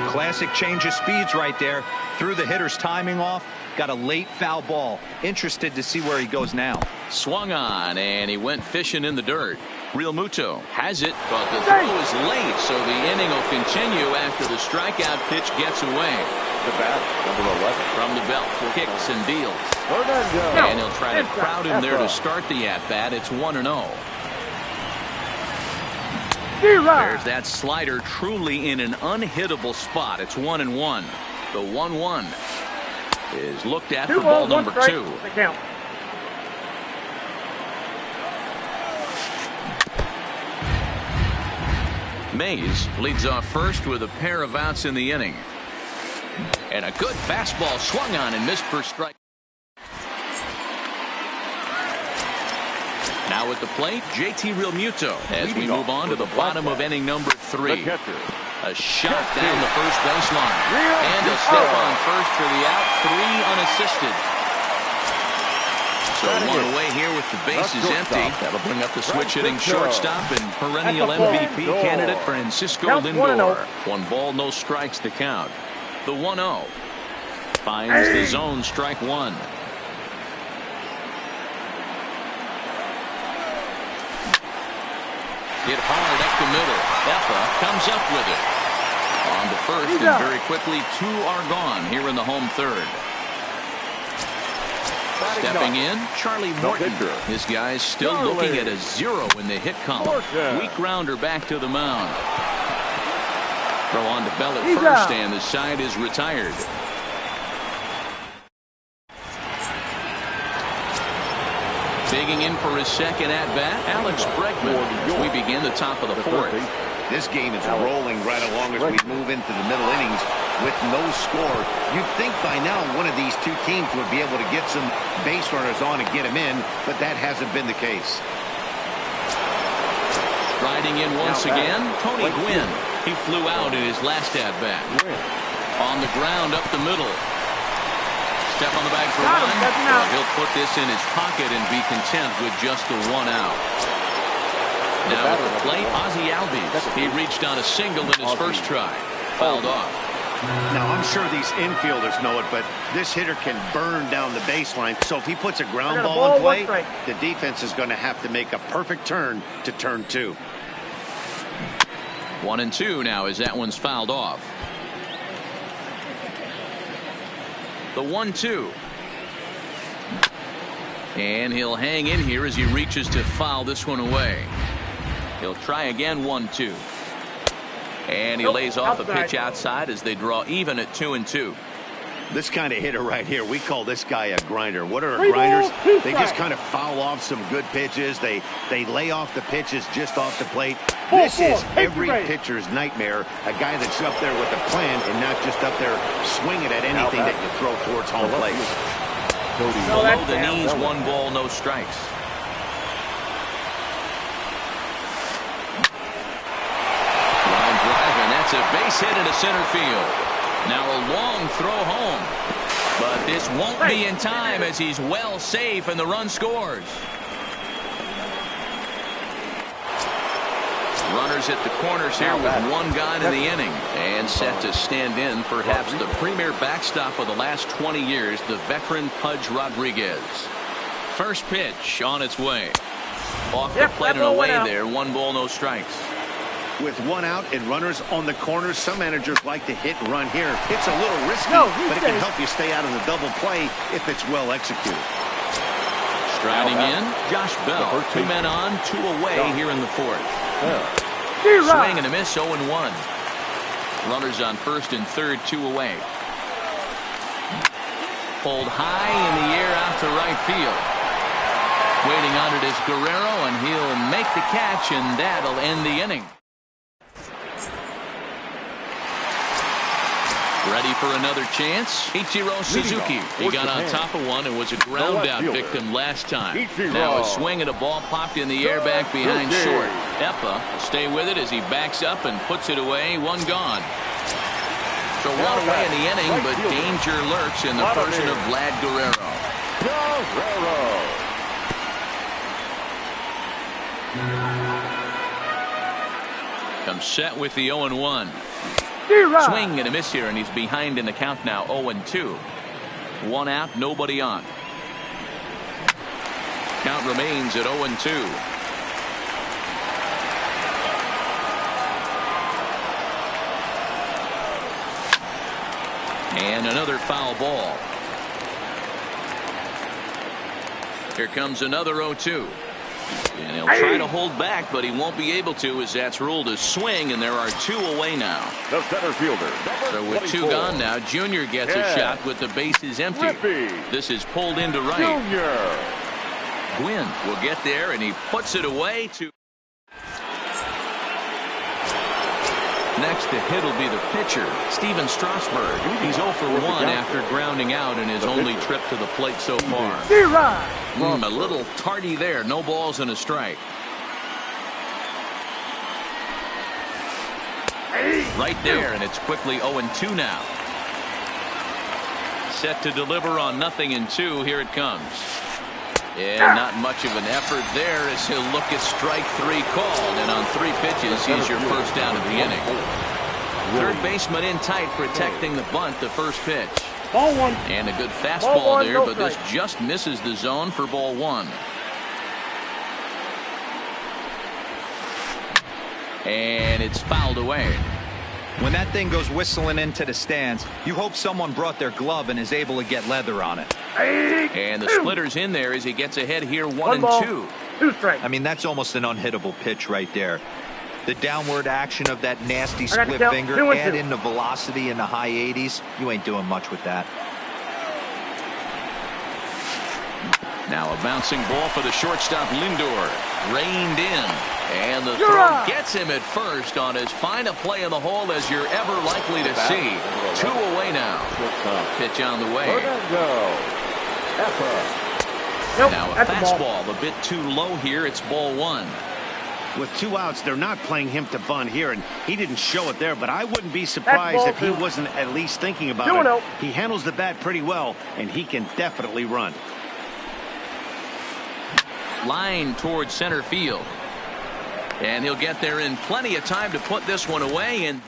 Classic change of speeds right there. Threw the hitter's timing off. Got a late foul ball. Interested to see where he goes now. Swung on, and he went fishing in the dirt. Real Muto has it, but the throw is late, so the inning will continue after the strikeout pitch gets away. The bat, number 11. From the belt, kicks and deals. And he'll try to crowd him there to start the at-bat. It's 1-0. There's that slider truly in an unhittable spot. It's 1-1. The 1-1 is looked at for ball number 2. Mays leads off first with a pair of outs in the inning. And a good fastball swung on and missed for strike. Now at the plate, JT Realmuto as we move on to the bottom of inning number 3. A shot down the first baseline. And a step on first for the out. 3 unassisted. So 1 away here with the bases empty. That'll bring up the switch-hitting shortstop and perennial MVP candidate Francisco Lindor. 1 ball, no strikes to count. The 1-0 finds the zone, strike 1. Hit hard up the middle. Effa comes up with it. On to first, and very quickly 2 are gone here in the home third. Stepping in, Charlie Morton. This guy's still looking at a 0 in the hit column. Weak grounder back to the mound. Throw on to Bell at first, and the side is retired. Digging in for his second at-bat, Alex Bregman, as we begin the top of the 4th. This game is rolling right along as we move into the middle innings with no score. You'd think by now one of these two teams would be able to get some base runners on and get them in, but that hasn't been the case. Striding in once again, Tony Gwynn. He flew out in his last at-bat. On the ground up the middle. Step on the bag for 1. Well, he'll put this in his pocket and be content with just the 1 out. Now at the plate, Ozzie Albies. He reached on a single in his first try. Fouled off. Now, I'm sure these infielders know it, but this hitter can burn down the baseline. So if he puts a ground ball in play, the defense is going to have to make a perfect turn to turn 2. 1-2 now as that one's fouled off. The 1-2. And he'll hang in here as he reaches to foul this one away. He'll try again, 1-2. And he lays off a pitch outside as they draw even at 2-2. This kind of hitter right here, we call this guy a grinder. What are grinders? They just kind of foul off some good pitches. They lay off the pitches just off the plate. This is every pitcher's nightmare. A guy that's up there with a plan and not just up there swinging at anything that you throw towards home plate. Below the knees, 1 ball, no strikes. Line drive, and that's a base hit into center field. Now a long throw home, but this won't be in time as he's well safe and the run scores. Runners at the corners here with 1 gone in the inning and set to stand in perhaps the premier backstop of the last 20 years, the veteran Pudge Rodriguez. First pitch on its way. Off the plate and away there. 1 ball, no strikes. With 1 out and runners on the corners, some managers like to hit and run here. It's a little risky, but it can help you stay out of the double play if it's well executed. Riding in, Josh Bell. 2 men on, 2 away here in the 4th. Swing and a miss, 0-1. Runners on 1st and 3rd, 2 away. Pulled high in the air out to right field. Waiting on it is Guerrero, and he'll make the catch, and that'll end the inning. Ready for another chance? Ichiro Suzuki. He got on top of one and was a ground out victim last time. Now a swing and a ball popped in the air back behind short. Eppa will stay with it as he backs up and puts it away. 1 gone. So 1 away in the inning, but danger lurks in the person of Vlad Guerrero. Comes set with the 0-1. Swing and a miss here, and he's behind in the count now. 0-2. 1 out, nobody on. Count remains at 0-2. And another foul ball. Here comes another 0-2. And he'll try to hold back, but he won't be able to, as that's ruled a swing, and there are 2 away now. The center fielder. So with 2 gone now, Junior gets a shot with the bases empty. This is pulled into right. Junior. Gwynn will get there, and he puts it away to. Next to hit will be the pitcher, Steven Strasburg. He's 0 for 1 after grounding out in his only trip to the plate so far. A little tardy there. No balls and a strike. Right there, and it's quickly 0-2 now. Set to deliver on 0-2. Here it comes. And not much of an effort there as he'll look at strike 3 called. And on 3 pitches, he's your first down of the inning. Third baseman in tight, protecting the bunt, the first pitch. Ball 1. And a good fastball there, but this just misses the zone for ball 1. And it's fouled away. When that thing goes whistling into the stands, you hope someone brought their glove and is able to get leather on it. And the splitter's in there as he gets ahead here 1-2. 2 strikes. I mean, that's almost an unhittable pitch right there. The downward action of that nasty split finger, add in the velocity in the high 80s, you ain't doing much with that. Now a bouncing ball for the shortstop Lindor. Reined in. And the throw gets him at first on as fine a play in the hole as you're ever likely to see. 2 away now. Pitch on the way. Now a fastball a bit too low here. It's ball 1. With 2 outs, they're not playing him to bunt here, and he didn't show it there, but I wouldn't be surprised if he wasn't at least thinking about it. He handles the bat pretty well, and he can definitely run. Line towards center field. And he'll get there in plenty of time to put this one away. And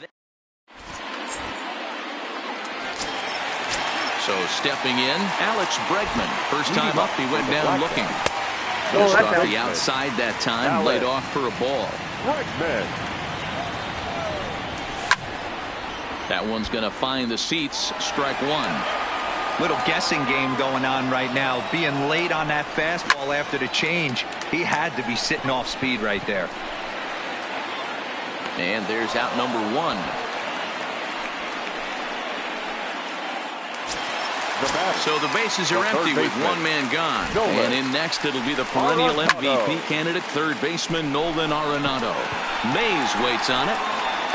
so stepping in, Alex Bregman. First time up, he went down looking. Just off the outside that time, laid off for a ball. That one's going to find the seats. Strike 1. Little guessing game going on right now. Being late on that fastball after the change, he had to be sitting off speed right there. And there's out number 1. So the bases are empty with 1 man gone. And in next, it'll be the perennial MVP candidate, third baseman Nolan Arenado. Mays waits on it,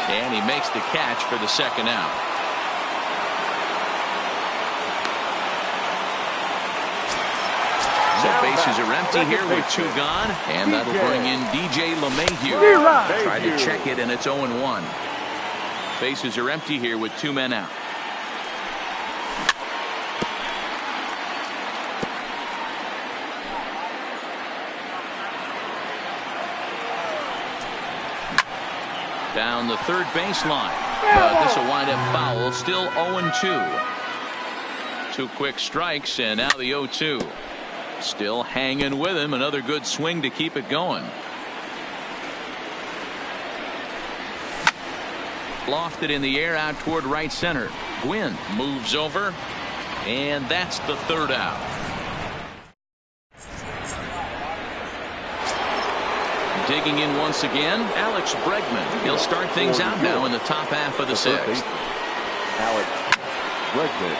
and he makes the catch for the second out. So bases are empty here with 2 gone, and that'll bring in DJ LeMahieu. Tried to check it, and it's 0-1. Bases are empty here with 2 men out. Down the third baseline. But this will wind up foul. Still 0-2. 2 quick strikes, and now the 0-2. Still hanging with him. Another good swing to keep it going. Lofted in the air out toward right center. Gwynn moves over, and that's the 3rd out. Digging in once again, Alex Bregman. He'll start things out now in the top half of the sixth. Alex Bregman.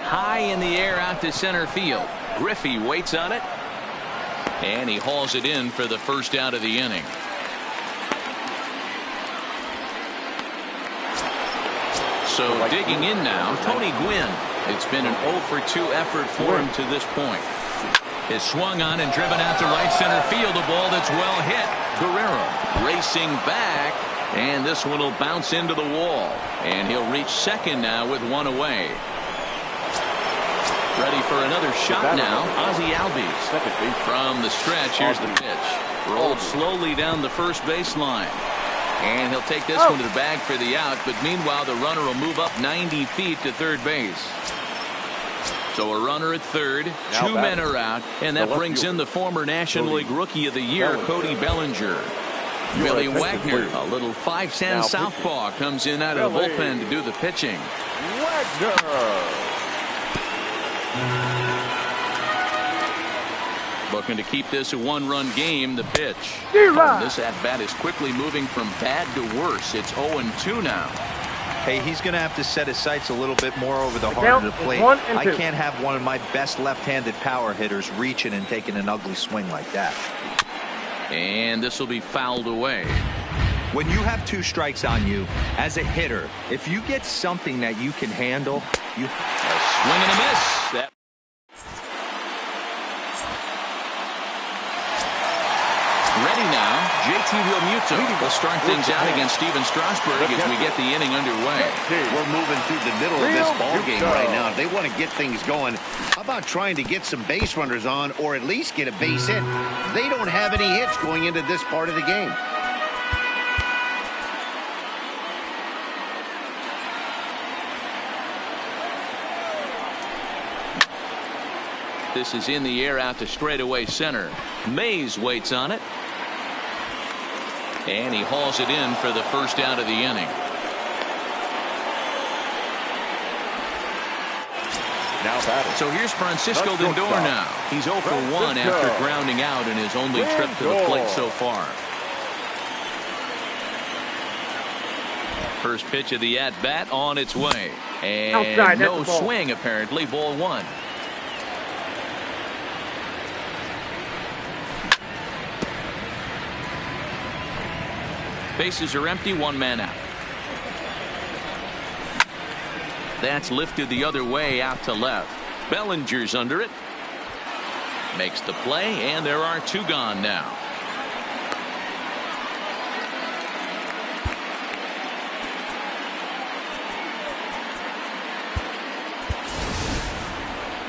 High in the air out to center field. Griffey waits on it. And he hauls it in for the first out of the inning. So digging in now, Tony Gwynn. It's been an 0 for 2 effort for him to this point. Is swung on and driven out to right center field. A ball that's well hit. Guerrero racing back. And this one will bounce into the wall. And he'll reach second now with one away. Ready for another shot now. Ozzie Albies. From the stretch, here's the pitch. Rolled slowly down the first baseline. And he'll take this one to the bag for the out. But meanwhile, the runner will move up 90 feet to third base. So a runner at third. Two men are out. And that brings in the former National League Rookie of the Year, Cody Bellinger. Billy Wagner, a little 5'10" southpaw, comes in out of the bullpen to do the pitching. Wagner. Looking to keep this a one-run game. The pitch. This at-bat is quickly moving from bad to worse. It's 0-2 now. Hey, he's going to have to set his sights a little bit more over the heart of the plate. I can't have one of my best left-handed power hitters reaching and taking an ugly swing like that. And this will be fouled away. When you have 2 strikes on you, as a hitter, if you get something that you can handle, you... A swing and a miss. That ready now, JT Realmuto will start things out against Steven Strasburg as we get the inning underway. We're moving through the middle of this ball game right now. If they want to get things going, how about trying to get some base runners on or at least get a base hit? They don't have any hits going into this part of the game. This is in the air out to straightaway center. Mays waits on it. And he hauls it in for the first out of the inning. So here's Francisco Lindor now. He's 0 for 1 after grounding out in his only trip to the plate so far. First pitch of the at-bat on its way. And no swing apparently. Ball 1. Bases are empty, 1 man out. That's lifted the other way out to left. Bellinger's under it. Makes the play, and there are 2 gone now.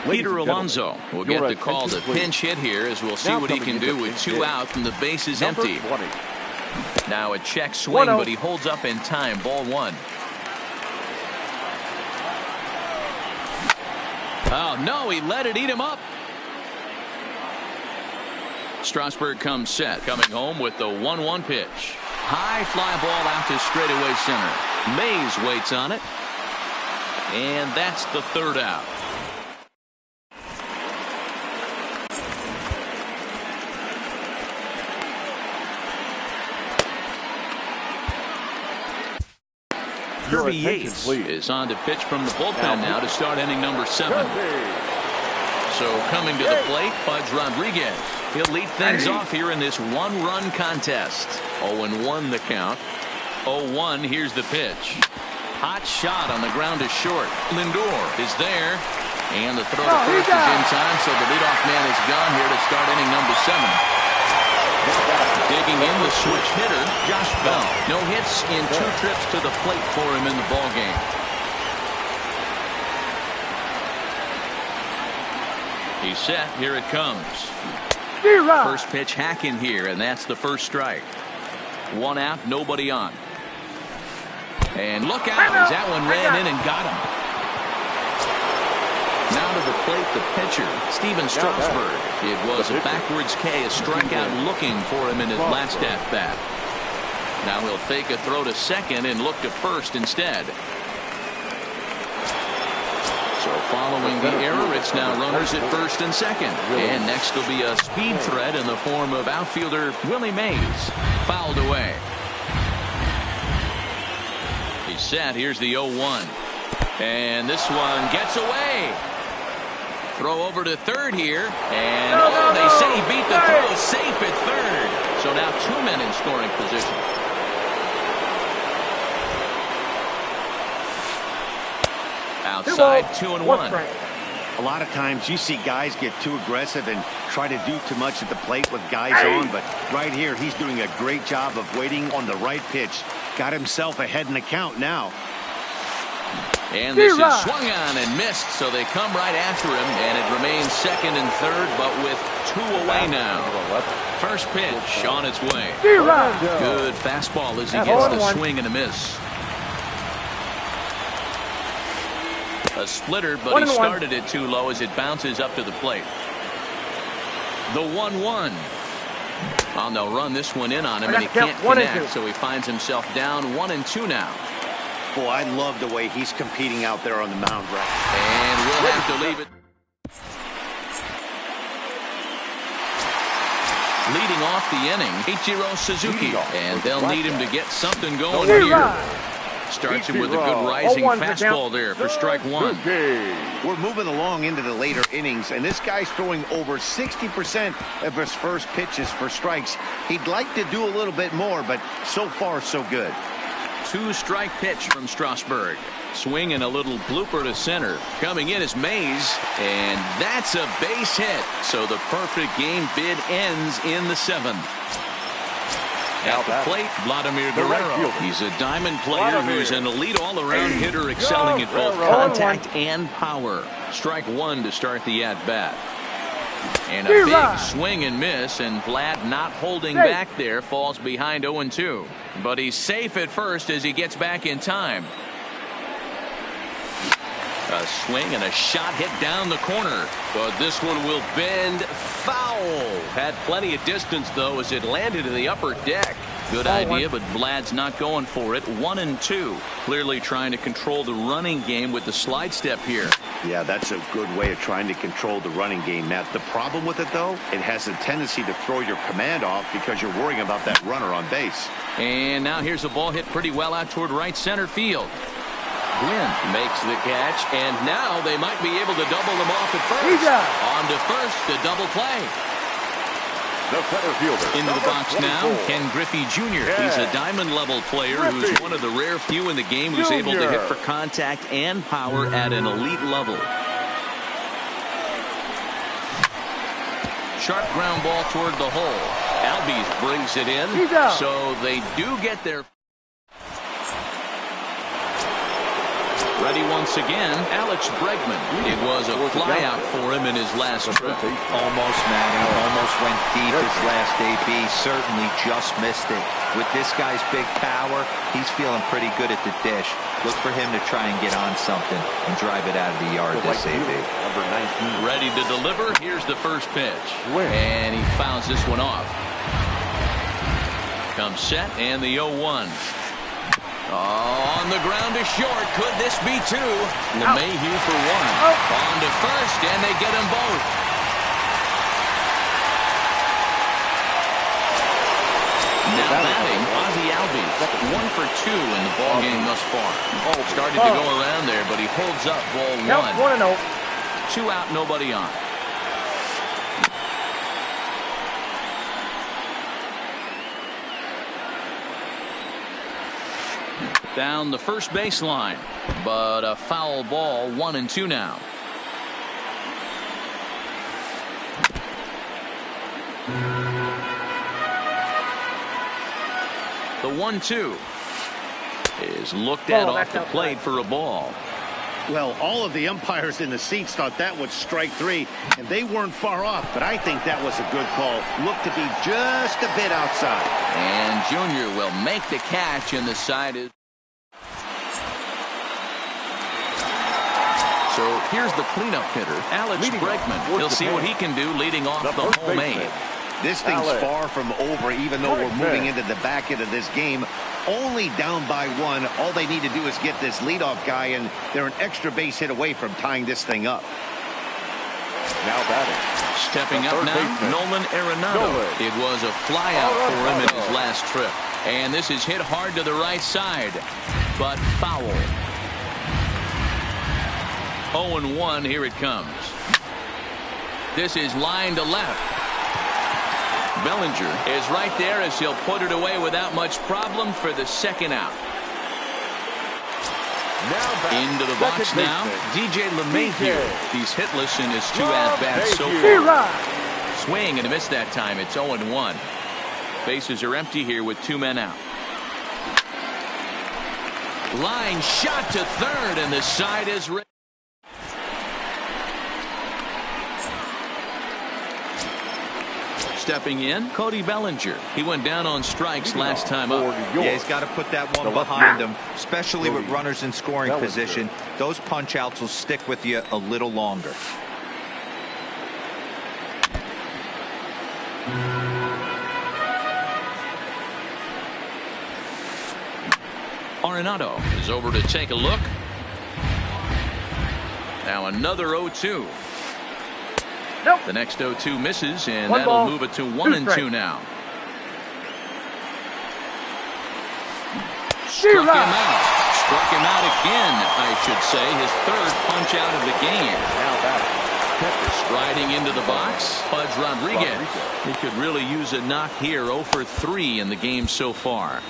Peter Alonso will get the call to pinch hit here as we'll see what he can do with 2 out and the base is empty. Now a check swing, but he holds up in time. Ball 1. Oh, no, he let it eat him up. Strasburg comes set, coming home with the 1-1 pitch. High fly ball out to straightaway center. Mays waits on it. And that's the 3rd out. Kirby Yates is on to pitch from the bullpen now to start inning number 7. So coming to the plate, Pudge Rodriguez. He'll lead things off here in this 1-run contest. 0-1 the count. 0-1, here's the pitch. Hot shot on the ground to short. Lindor is there. And the throw to first is in time, so the leadoff man is gone here to start inning number 7. Digging in the switch hitter, Josh Bell. No hits in 2 trips to the plate for him in the ball game. He's set. Here it comes. First pitch hacking here, and that's the first strike. 1 out, nobody on. And look out as that one ran in and got him. Now to the plate, the pitcher, Steven Strasburg. It was a backwards K, a strikeout looking for him in his last at-bat. Now he'll fake a throw to second and look to first instead. So following the error, it's now runners at first and second. And next will be a speed threat in the form of outfielder Willie Mays. Fouled away. He's set. Here's the 0-1. And this one gets away. Throw over to third here. And they say he beat the throw. Safe at third. So now 2 men in scoring position. Outside, 2-1. A lot of times you see guys get too aggressive and try to do too much at the plate with guys on, but right here he's doing a great job of waiting on the right pitch. Got himself ahead in the count now. And this is swung on and missed, so they come right after him, and it remains second and third, but with 2 away now. First pitch on its way. Good fastball as he gets the swing and a miss. A splitter, but he started it too low as it bounces up to the plate. The 1-1. Oh, they'll run this one in on him, and he can't connect, so he finds himself down 1-2 now. Boy, I love the way he's competing out there on the mound right. And we'll have to leave it. Leading off the inning, Ichiro Suzuki, and they'll need him to get something going here. Starts him with a good rising fastball there for strike one. We're moving along into the later innings, and this guy's throwing over 60% of his first pitches for strikes. He'd like to do a little bit more, but so far so good. 2-strike pitch from Strasburg. Swing and a little blooper to center. Coming in is Mays, and that's a base hit. So the perfect game bid ends in the 7th. At the plate, Vladimir Guerrero. He's a diamond player who's an elite all-around hitter, excelling at both contact and power. Strike one to start the at-bat. And a big swing and miss, and Vlad not holding back there, falls behind 0-2. But he's safe at first as he gets back in time. A swing and a shot hit down the corner, but this one will bend foul. Had plenty of distance, though, as it landed in the upper deck. Good idea, but Vlad's not going for it. 1-2. Clearly trying to control the running game with the slide step here. Yeah, that's a good way of trying to control the running game, Matt. The problem with it, though, it has a tendency to throw your command off because you're worrying about that runner on base. And now here's a ball hit pretty well out toward right center field. Gwynn makes the catch, and now they might be able to double them off at first. On to first, the double play. The center fielder. Into the box now, Ken Griffey Jr. He's a diamond-level player who's one of the rare few in the game who's able to hit for contact and power at an elite level. Sharp ground ball toward the hole. Albies brings it in, so they do get their... Ready once again, Alex Bregman. It was a flyout for him in his last trip. Almost, Matty. Almost went deep his last AB. Certainly just missed it. With this guy's big power, he's feeling pretty good at the dish. Look for him to try and get on something and drive it out of the yard this AB. Number 19. Ready to deliver. Here's the first pitch. And he fouls this one off. Comes set and the 0-1. On the ground to short. Could this be two? LeMahieu for one. On to first, and they get them both. Now batting, Ozzie Albies. 1 for 2 in the ball game thus far. Started to go around there, but he holds up ball one. 1-0. 2 out, nobody on. Down the first baseline, but a foul ball. 1-2 now. The 1-2 is looked at off the plate for a ball. Well, all of the umpires in the seats thought that was strike 3, and they weren't far off, but I think that was a good call. Looked to be just a bit outside. And Junior will make the catch, and the side is... So here's the cleanup hitter, Alex Bregman. He'll see what he can do leading off the homemade. This thing's far from over, even though we're moving into the back end of this game. only down by 1. All they need to do is get this leadoff guy, and they're an extra base hit away from tying this thing up. Now batting. Stepping up now, Nolan Arenado. It was a flyout for him in his last trip. And this is hit hard to the right side, but foul. 0-1, here it comes. This is line to left. Bellinger is right there as he'll put it away without much problem for the second out. Into the box now, DJ LeMahieu. He's hitless in his 2 at-bats so far. Swing and a miss that time. It's 0-1. Bases are empty here with 2 men out. Line shot to third, and the side is ready. Stepping in, Cody Bellinger. He went down on strikes last time up. Yeah, he's got to put that one behind him, especially with runners in scoring position. Those punch-outs will stick with you a little longer. Arenado is over to take a look. Now another 0-2. Nope. The next 0-2 misses, and One that'll ball, move it to 1-2 now. Struck him out again, I should say. His 3rd punch out of the game. Now batting. Striding into the box, Pudge Rodriguez. He could really use a knock here. 0 for 3 in the game so far.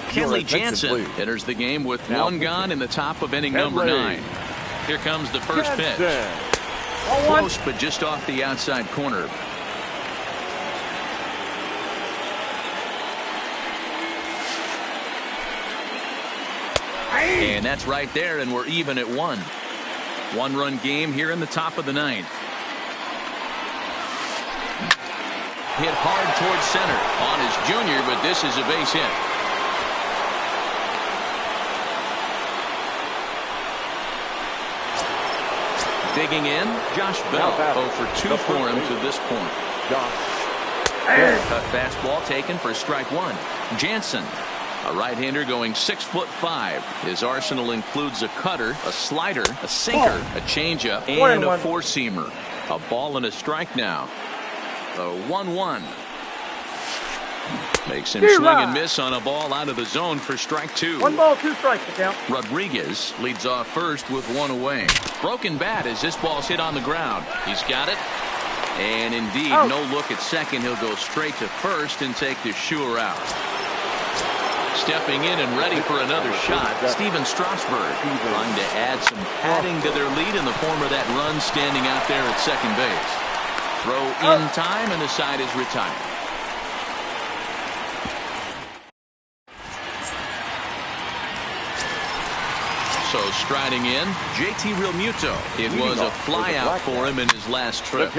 Kenley Jansen enters the game with 1 gone in the top of inning number 9. Here comes the first pitch. Close, but just off the outside corner. And that's right there, and we're even at 1. 1-run game here in the top of the 9th. Hit hard towards center on his junior, but this is a base hit. Digging in, Josh Bell. 0 for 2 for him to this point. Cut fastball taken for strike 1. Jansen, a right-hander going 6'5". His arsenal includes a cutter, a slider, a sinker, a changeup, and a four-seamer. A ball and a strike now. The 1-1. Makes him swing and miss on a ball out of the zone for strike 2. 1 ball, 2 strikes to count. Rodriguez leads off first with 1 away. Broken bat as this ball's hit on the ground. He's got it. And indeed, no look at second. He'll go straight to first and take the sure out. Stepping in and ready for another shot, Steven Strasburg, trying to add some padding to their lead in the form of that run standing out there at second base. Throw in time, and the side is retired. So striding in, JT Realmuto. It was a flyout for him in his last trip.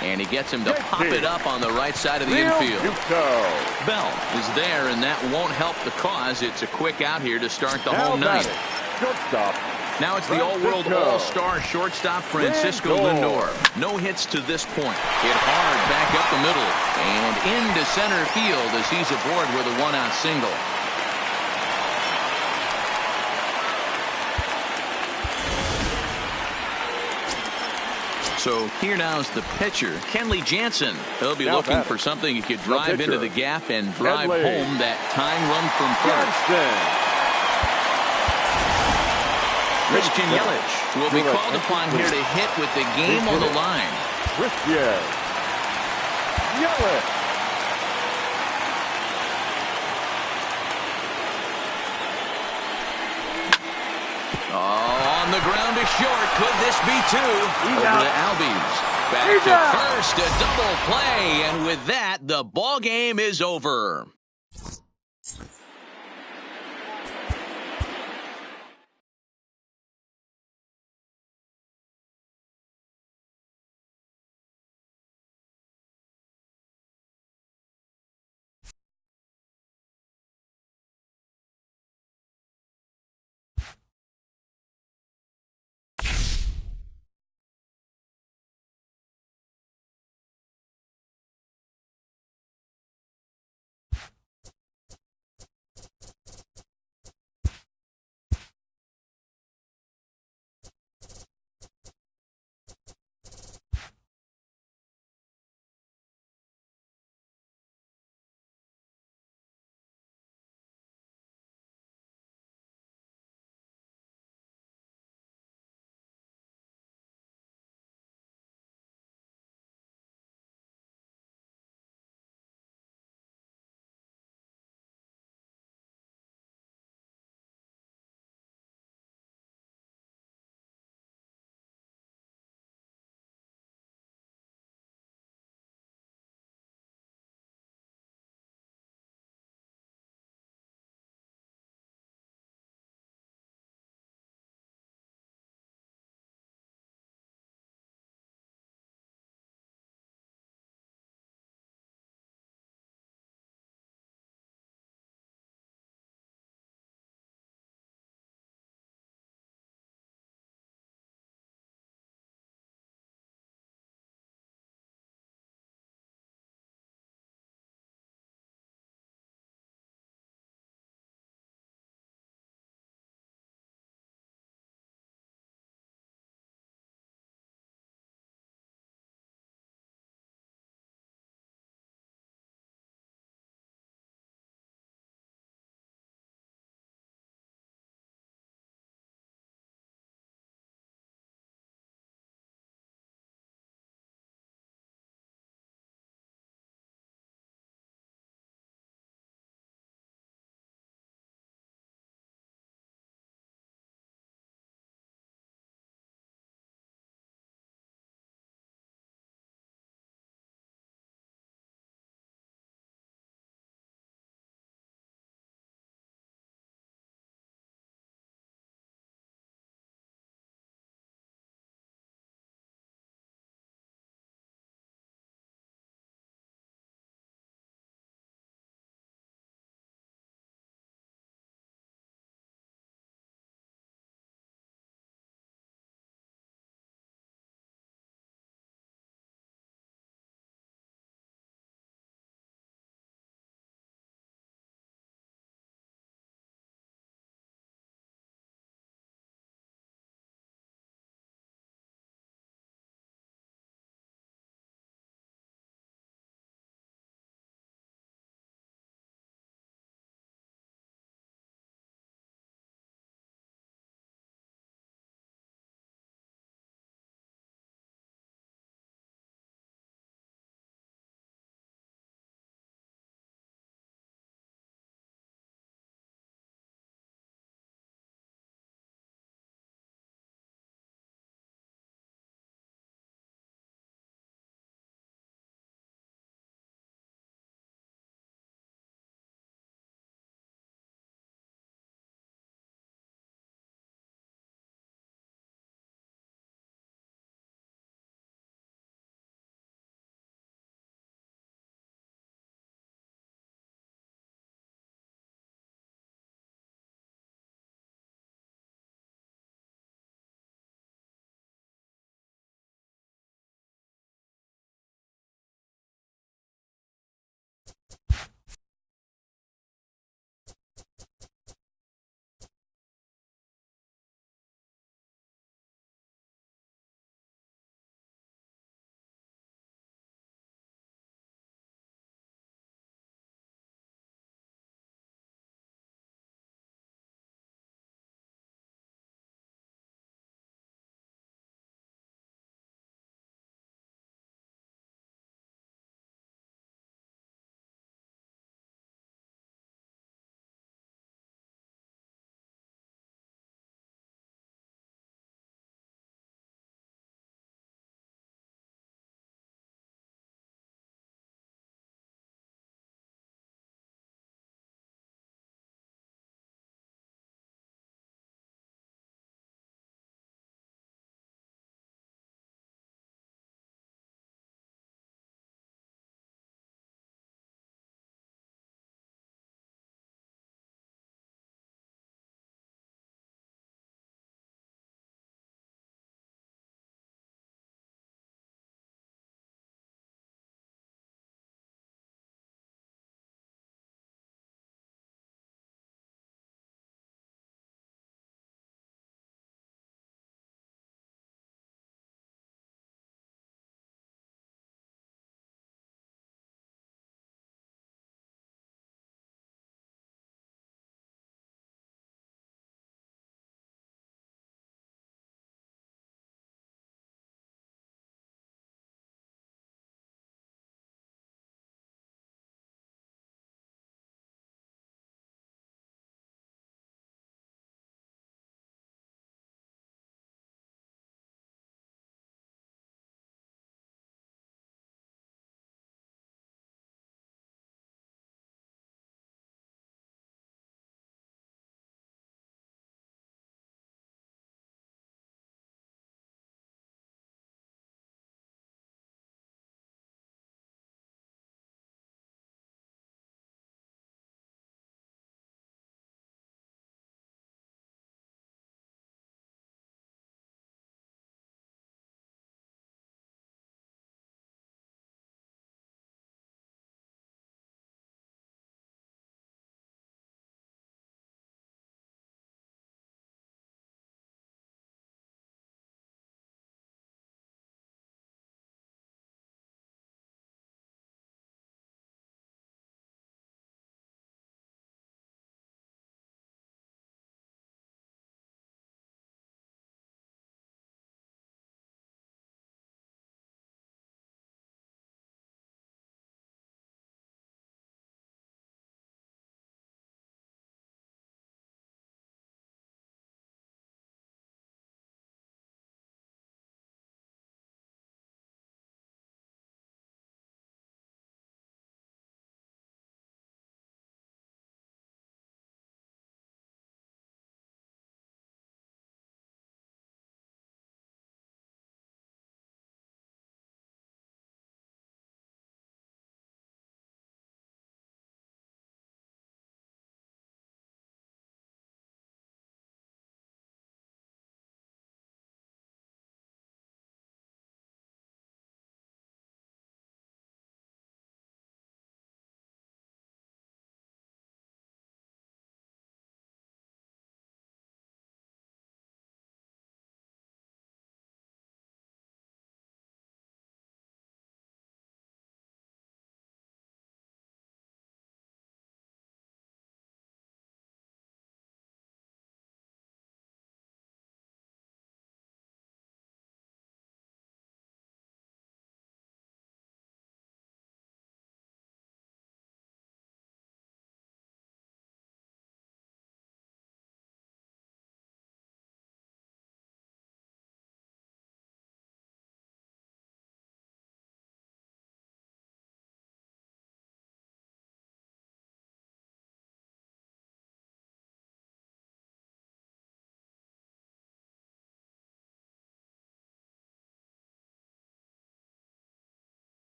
And he gets him to pop it up on the right side of the infield. Bell is there, and that won't help the cause. It's a quick out here to start the home ninth. Now it's the all-world all-star shortstop Francisco Lindor. No hits to this point. Hit hard back up the middle and into center field as he's aboard with a one-out single. So here now is the pitcher, Kenley Jansen. He'll be looking for something he could drive into the gap and drive home that tying run from first. Christian Yelich will be called upon here to hit with the game on the line. Yelich. On the ground to short. Could this be 2? Over to Albies. Back to first. A double play. And with that, the ball game is over.